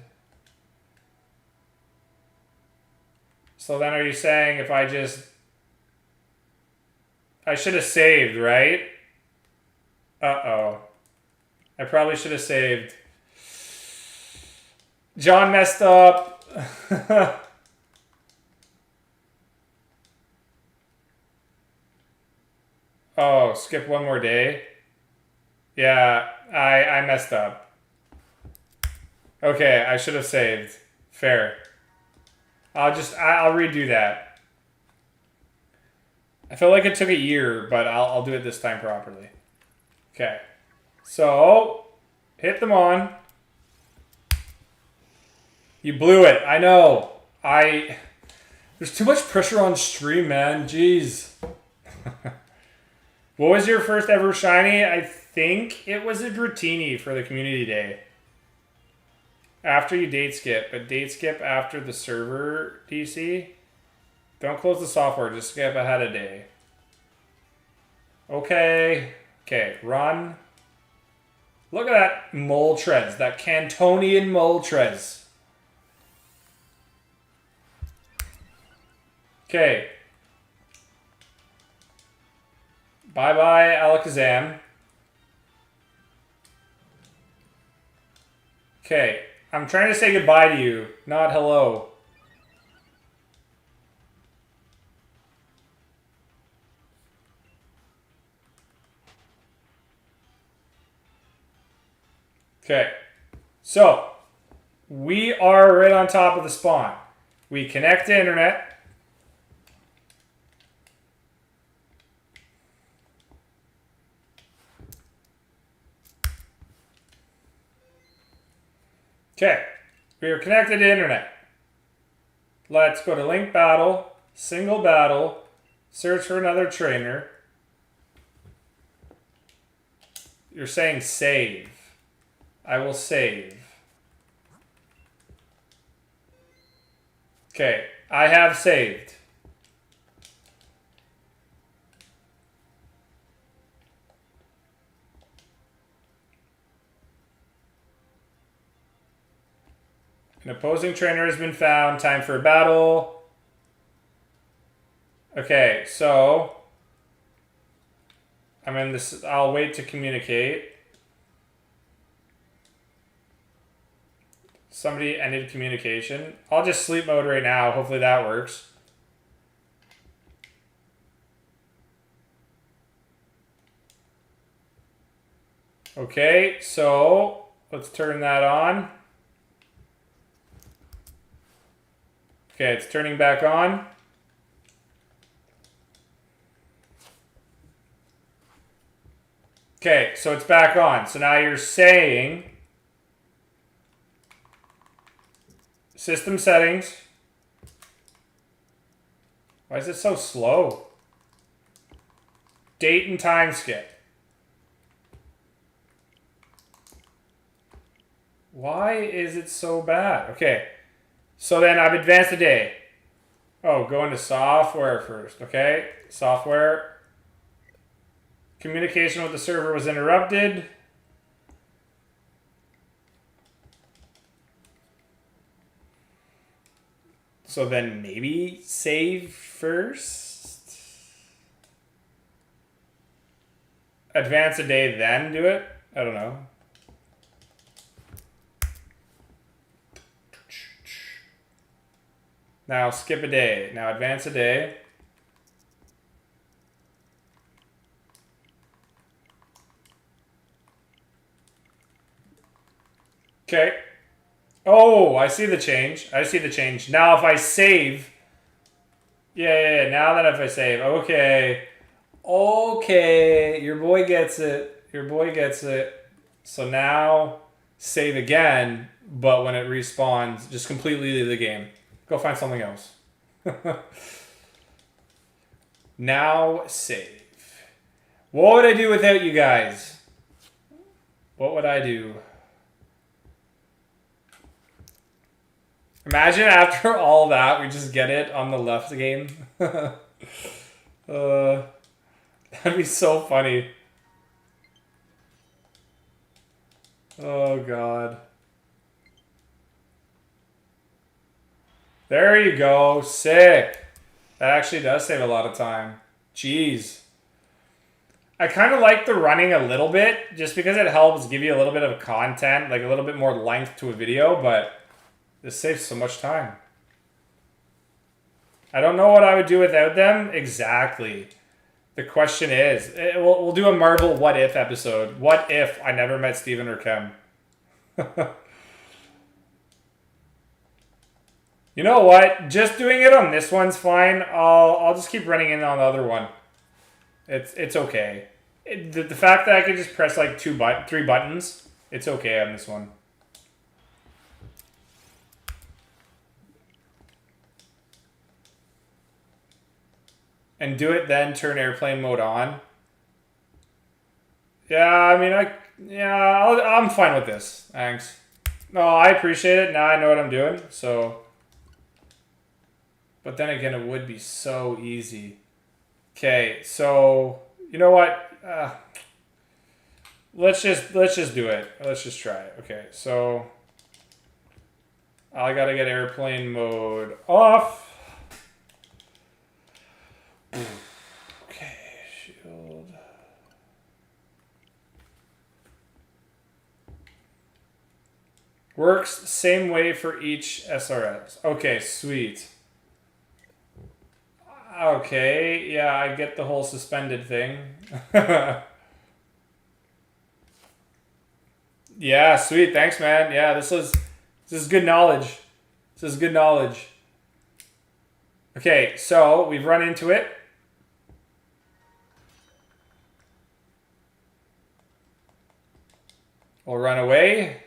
So then are you saying if I should have saved, right? Uh-oh. I probably should have saved. John messed up. Oh, skip one more day? Yeah, I messed up. Okay, I should have saved. Fair. I'll redo that. I feel like it took a year, but I'll do it this time properly. Okay. So, hit them on. You blew it. I know. There's too much pressure on stream, man. Jeez. What was your first ever shiny? I think it was a Dratini for the community day. After you date skip, but date skip after the server DC. Don't close the software, just skip ahead a day. Okay. Okay, run. Look at that Moltres, that Cantonian Moltres. Okay. Bye-bye, Alakazam. Okay, I'm trying to say goodbye to you, not hello. Okay, so we are right on top of the spawn. We connect to internet. Okay, we are connected to internet. Let's go to link battle, single battle, search for another trainer. You're saying save. I will save. Okay, I have saved. An opposing trainer has been found. Time for a battle. Okay, so I'm in this. I'll wait to communicate. Somebody ended communication. I'll just sleep mode right now. Hopefully that works. Okay, so let's turn that on. Okay, it's turning back on. Okay, so it's back on. So now you're saying system settings. Why is it so slow? Date and time skip. Why is it so bad? Okay. So then I've advanced a day. Oh, go into software first, okay? Software. Communication with the server was interrupted. So then maybe save first. Advance a day, then do it? I don't know. Now skip a day. Now advance a day. Okay. Oh, I see the change. I see the change. Now if I save... Yeah. Now that if I save... Okay. Okay. Your boy gets it. Your boy gets it. So now save again, but when it respawns, just completely leave the game. Go find something else. Now save. What would I do without you guys? What would I do? Imagine after all that, we just get it on the left game. That'd be so funny. Oh, God. There you go. Sick. That actually does save a lot of time. Jeez. I kind of like the running a little bit, just because it helps give you a little bit of content, like a little bit more length to a video, but this saves so much time. I don't know what I would do without them exactly. The question is, we'll do a Marvel What If episode. What if I never met Steven or Kem? You know what? Just doing it on this one's fine. I'll just keep running in on the other one. It's okay. The fact that I can just press like 3 buttons, it's okay on this one. And do it then turn airplane mode on. Yeah, I mean, I'm fine with this. Thanks. No, I appreciate it. Now I know what I'm doing. So, but then again, it would be so easy. Okay, so you know what? Let's just do it. Let's just try it. Okay, so I gotta get airplane mode off. Okay, shield. Works same way for each SRS. Okay, sweet. Okay, yeah, I get the whole suspended thing. Yeah, sweet. Thanks, man. Yeah, this is good knowledge. This is good knowledge. Okay, so we've run into it. We'll run away.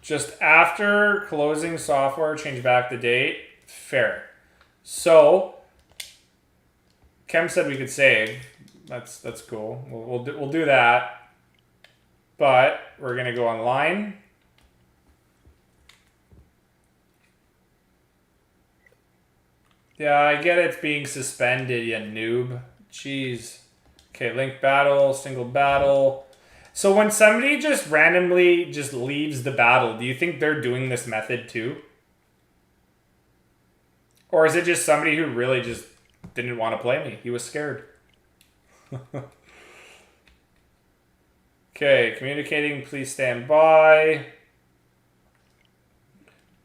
Just after closing software, change back the date. Fair. So, Kem said we could save. That's cool. We'll do that. But we're gonna go online. Yeah, I get it's being suspended, you noob. Jeez. Okay, link battle, single battle. So when somebody just randomly just leaves the battle, do you think they're doing this method too? Or is it just somebody who really just didn't want to play me? He was scared. Okay, communicating, please stand by.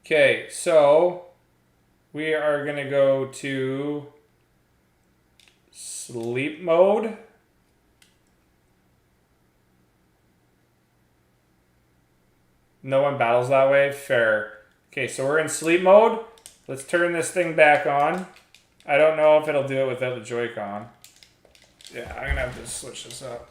Okay, so we are going to go to sleep mode. No one battles that way? Fair. Okay, so we're in sleep mode. Let's turn this thing back on. I don't know if it'll do it without the Joy-Con. Yeah, I'm going to have to switch this up.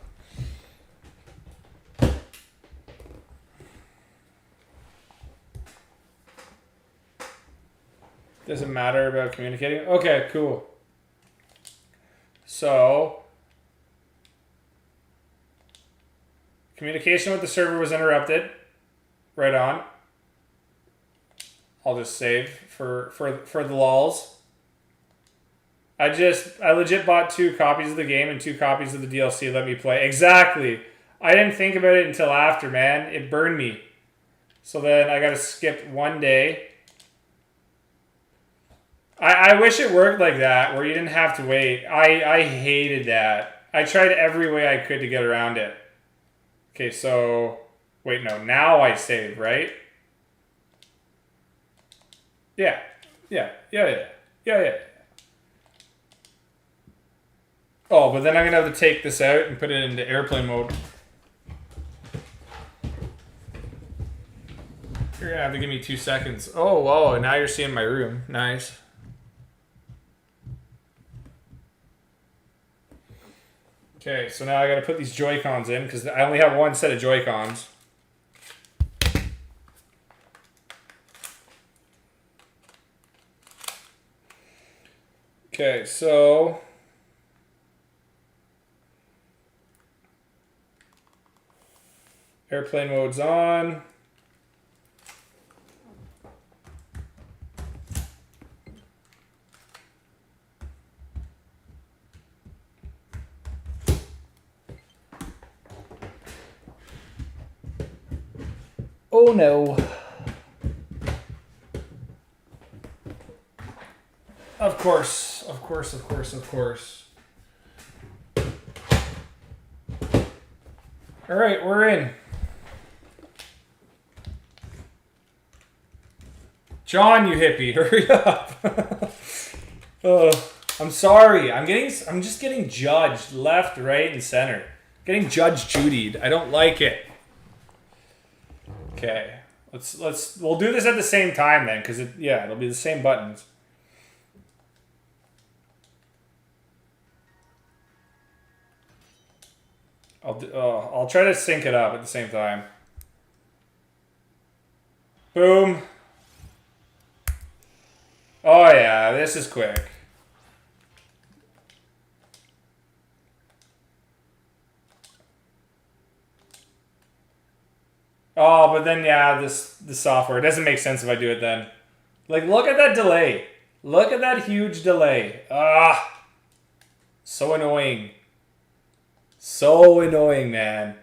Doesn't matter about communicating? Okay, cool. So, communication with the server was interrupted. Right on. I'll just save for the lulz. I legit bought 2 copies of the game and 2 copies of the DLC. Let me play. Exactly. I didn't think about it until after, man. It burned me. So then I gotta skip 1 day. I wish it worked like that, where you didn't have to wait. I hated that. I tried every way I could to get around it. Okay, so... Wait, no. Now I save, right? Yeah. Yeah. Yeah. Oh, but then I'm going to have to take this out and put it into airplane mode. You're going to have to give me 2 seconds. Oh, whoa. Now you're seeing my room. Nice. Okay, so now I got to put these Joy-Cons in because I only have 1 set of Joy-Cons. Okay, so... Airplane mode's on. Oh no. Of course. All right, we're in. John, you hippie, hurry up. I'm sorry. I'm just getting judged left, right, and center. Getting Judge Judied. I don't like it. Okay. We'll do this at the same time then, because it'll be the same buttons. I'll try to sync it up at the same time. Boom. Oh yeah, this is quick. Oh, but then the software, it doesn't make sense if I do it then. Like, look at that delay. Look at that huge delay. So annoying. So annoying, man.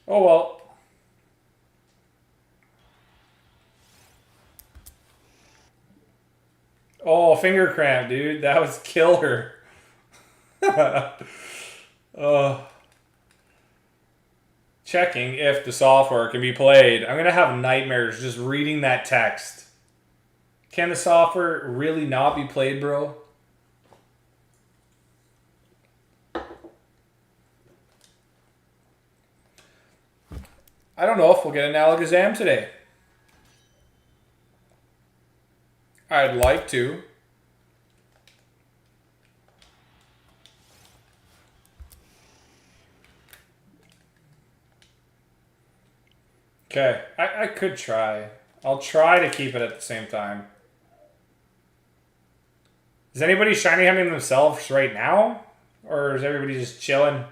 Oh well. Oh, finger cramp, dude. That was killer. Checking if the software can be played. I'm going to have nightmares just reading that text. Can the software really not be played, bro? I don't know if we'll get an Alakazam today. I'd like to. Okay, I could try. I'll try to keep it at the same time. Is anybody shiny hunting themselves right now? Or is everybody just chilling?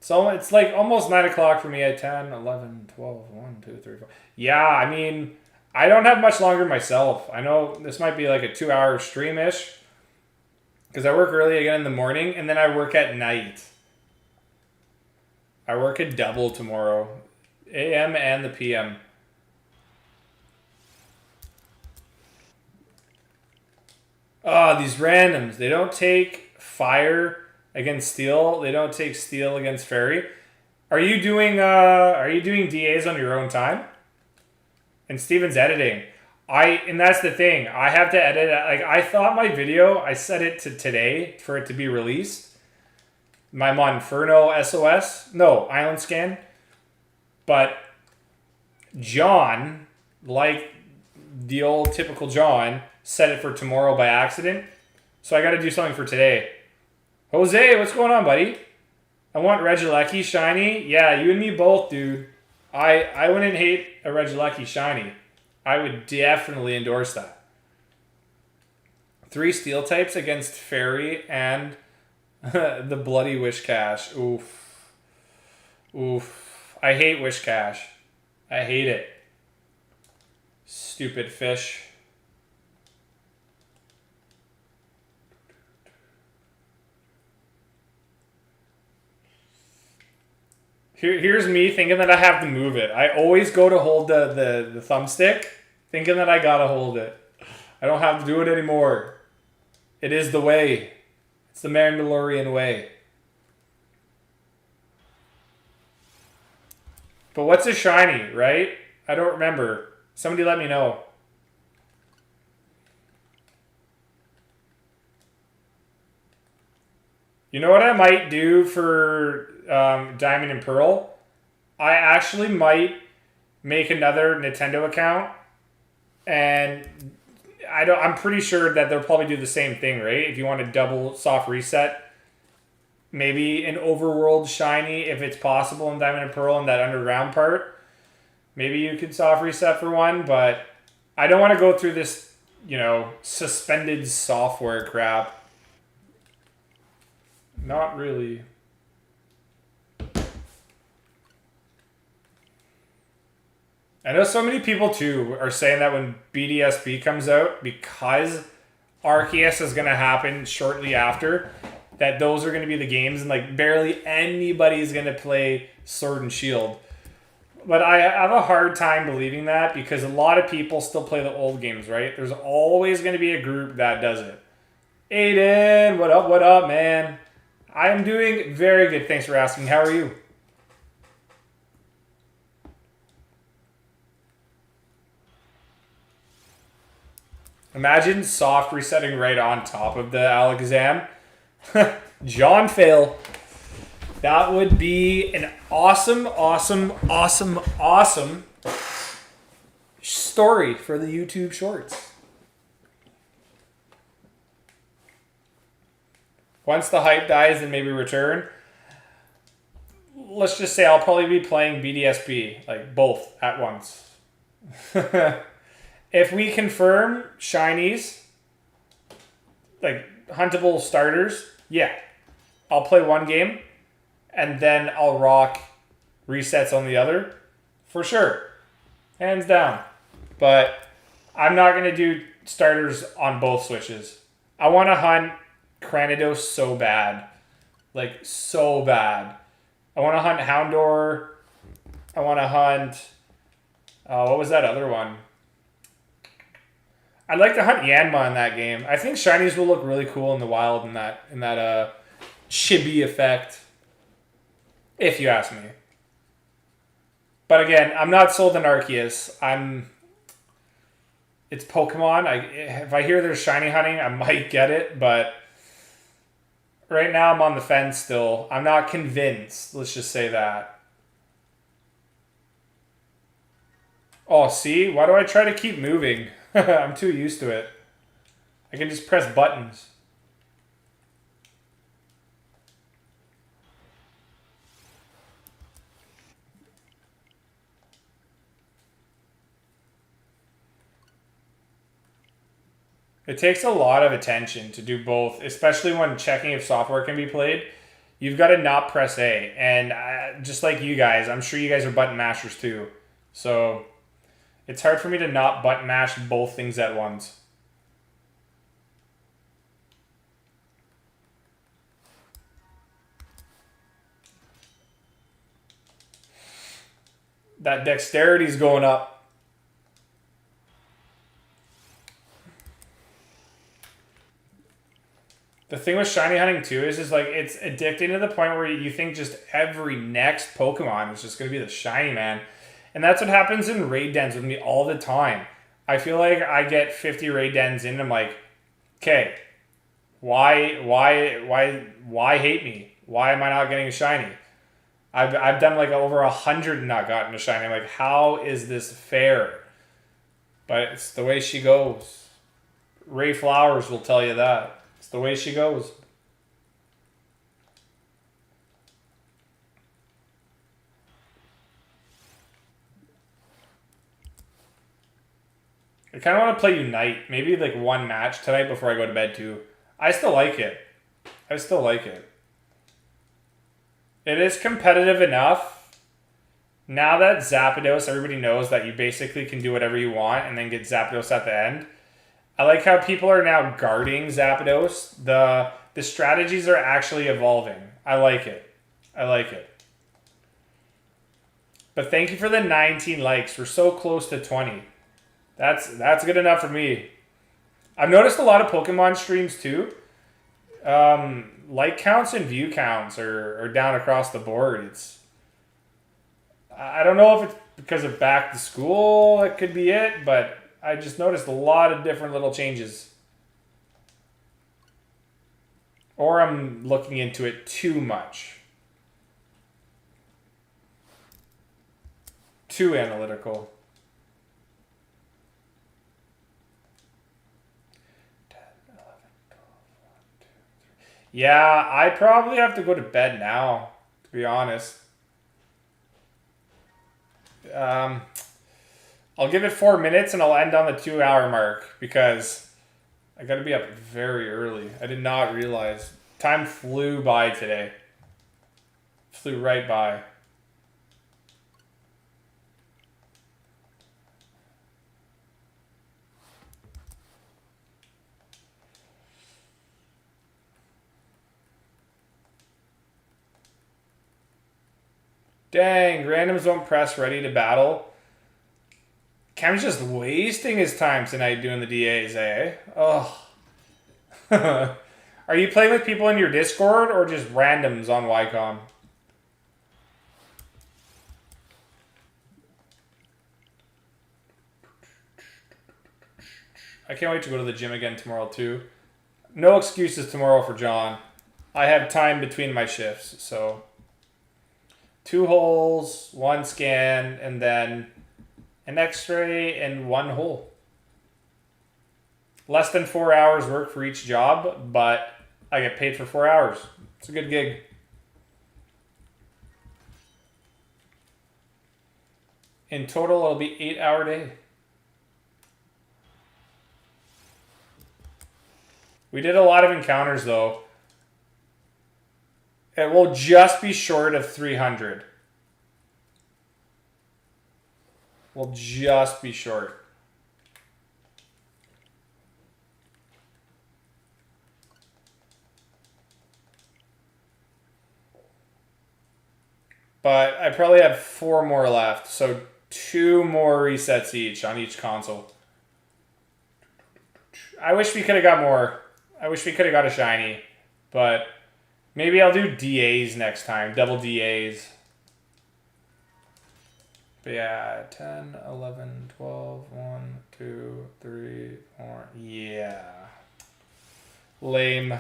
So it's like almost 9 o'clock for me at 10, 11, 12, 1, 2, 3, 4. Yeah, I mean, I don't have much longer myself. I know this might be like a 2-hour stream-ish. Because I work early again in the morning, and then I work at night. I work a double tomorrow. AM and the PM. These randoms. They don't take fire against steel. They don't take steel against fairy. Are you doing DAs on your own time? And Steven's editing. And that's the thing. I have to edit. Like, I thought my video, I set it to today for it to be released. My Monferno SOS. No, Island Scan. But John, like the old typical John, set it for tomorrow by accident. So I got to do something for today. Jose, what's going on, buddy? I want Regieleki shiny. Yeah, you and me both, dude. I wouldn't hate a Regieleki shiny. I would definitely endorse that. 3 steel types against fairy and The bloody Wish Cash. Oof. Oof. I hate Wish Cash. I hate it. Stupid fish. Here's me thinking that I have to move it. I always go to hold the thumbstick, thinking that I gotta hold it. I don't have to do it anymore. It is the way. It's the Mandalorian way. But what's a shiny, right? I don't remember. Somebody let me know. You know what I might do for Diamond and Pearl? I actually might make another Nintendo account, and I'm pretty sure that they'll probably do the same thing, right? If you want a double soft reset, maybe an overworld shiny if it's possible in Diamond and Pearl in that underground part. Maybe you could soft reset for one, but I don't want to go through this, suspended software crap. Not really. I know so many people too are saying that when BDSP comes out, because Arceus is going to happen shortly after, that those are going to be the games and like barely anybody's going to play Sword and Shield. But I have a hard time believing that because a lot of people still play the old games, right? There's always going to be a group that does it. Aiden, what up, man? I am doing very good. Thanks for asking. How are you? Imagine soft resetting right on top of the Alakazam. John Fail. That would be an awesome story for the YouTube Shorts. Once the hype dies, then maybe return. Let's just say I'll probably be playing BDSP, like both at once. If we confirm shinies, like huntable starters, yeah. I'll play one game, and then I'll rock resets on the other. For sure. Hands down. But I'm not going to do starters on both Switches. I want to hunt Cranidos so bad. Like, so bad. I want to hunt Houndour. I want to hunt... what was that other one? I'd like to hunt Yanma in that game. I think shinies will look really cool in the wild in that chibi effect. If you ask me. But again, I'm not sold on Arceus. It's Pokemon. If I hear there's shiny hunting, I might get it, but right now I'm on the fence still. I'm not convinced. Let's just say that. Oh, see? Why do I try to keep moving? I'm too used to it. I can just press buttons. It takes a lot of attention to do both, especially when checking if software can be played. You've got to not press A. And just like you guys, I'm sure you guys are button mashers too. So it's hard for me to not button mash both things at once. That dexterity's going up. The thing with shiny hunting too is like it's addicting to the point where you think just every next Pokemon is just going to be the shiny, man. And that's what happens in raid dens with me all the time. I feel like I get 50 raid dens in and I'm like, okay, why hate me? Why am I not getting a shiny? I've done like over 100 and not gotten a shiny. I'm like, how is this fair? But it's the way she goes. Ray Flowers will tell you that. It's the way she goes. I kind of want to play Unite. Maybe like one match tonight before I go to bed too. I still like it. It is competitive enough. Now that Zapdos, everybody knows that you basically can do whatever you want and then get Zapdos at the end. I like how people are now guarding Zapdos. The strategies are actually evolving. I like it. I like it. But thank you for the 19 likes. We're so close to 20. That's good enough for me. I've noticed a lot of Pokemon streams too. Like counts and view counts are down across the board. I don't know if it's because of back to school. It could be it, but I just noticed a lot of different little changes. Or I'm looking into it too much. Too analytical. 10, 11, 12, 1, 2, 3. Yeah, I probably have to go to bed now, to be honest. I'll give it 4 minutes and I'll end on the 2-hour mark because I gotta be up very early. I did not realize. Time flew by today. Flew right by. Dang, randoms won't press ready to battle. Cam's just wasting his time tonight doing the DAs, eh? Oh. Are you playing with people in your Discord or just randoms on Wycom? I can't wait to go to the gym again tomorrow too. No excuses tomorrow for John. I have time between my shifts, so 2 holes, 1 scan, and then an x-ray and 1 hole. Less than 4 hours work for each job, but I get paid for 4 hours. It's a good gig. In total, it'll be 8-hour day. We did a lot of encounters though. It will just be short of 300. Will just be short. But I probably have 4 more left, so 2 more resets each on each console. I wish we could have got more. I wish we could have got a shiny, but maybe I'll do DAs next time, double DAs. But yeah, 10, 11, 12, 1, 2, 3, 4. Yeah. Lame.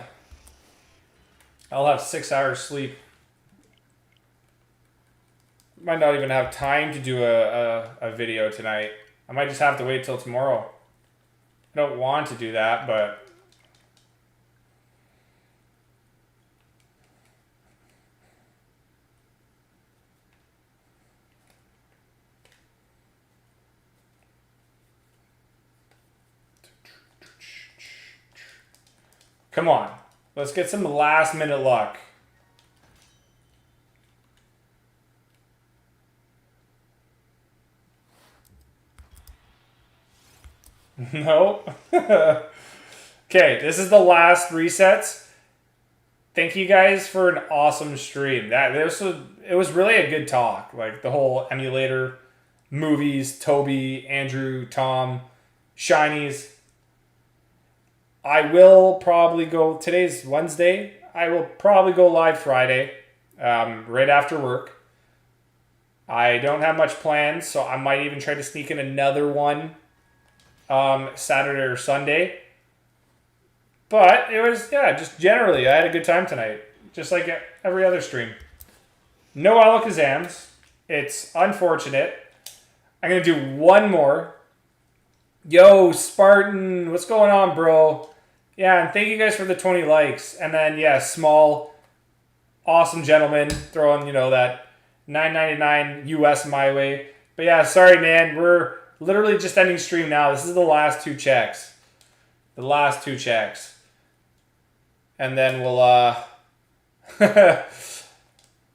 I'll have 6 hours sleep. Might not even have time to do a video tonight. I might just have to wait till tomorrow. I don't want to do that, but come on. Let's get some last minute luck. No. Okay, this is the last resets. Thank you guys for an awesome stream. It was really a good talk. Like the whole emulator, movies, Toby, Andrew, Tom, shinies. I will probably go. Today's Wednesday. I will probably go live Friday, right after work. I don't have much plans, so I might even try to sneak in another one. Saturday or Sunday. But it was, yeah, just generally, I had a good time tonight. Just like every other stream. No Alakazams. It's unfortunate. I'm going to do one more. Yo, Spartan, what's going on, bro? Yeah, and thank you guys for the 20 likes. And then, yeah, small, awesome gentleman throwing, that $9.99 US my way. But yeah, sorry, man. We're literally just ending stream now. This is the last 2 checks. The last 2 checks. And then we'll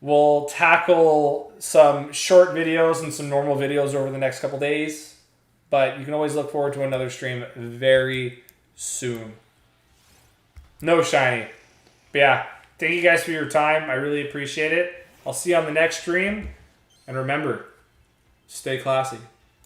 We'll tackle some short videos and some normal videos over the next couple days. But you can always look forward to another stream very soon. No shiny. But yeah, thank you guys for your time. I really appreciate it. I'll see you on the next stream. And remember, stay classy.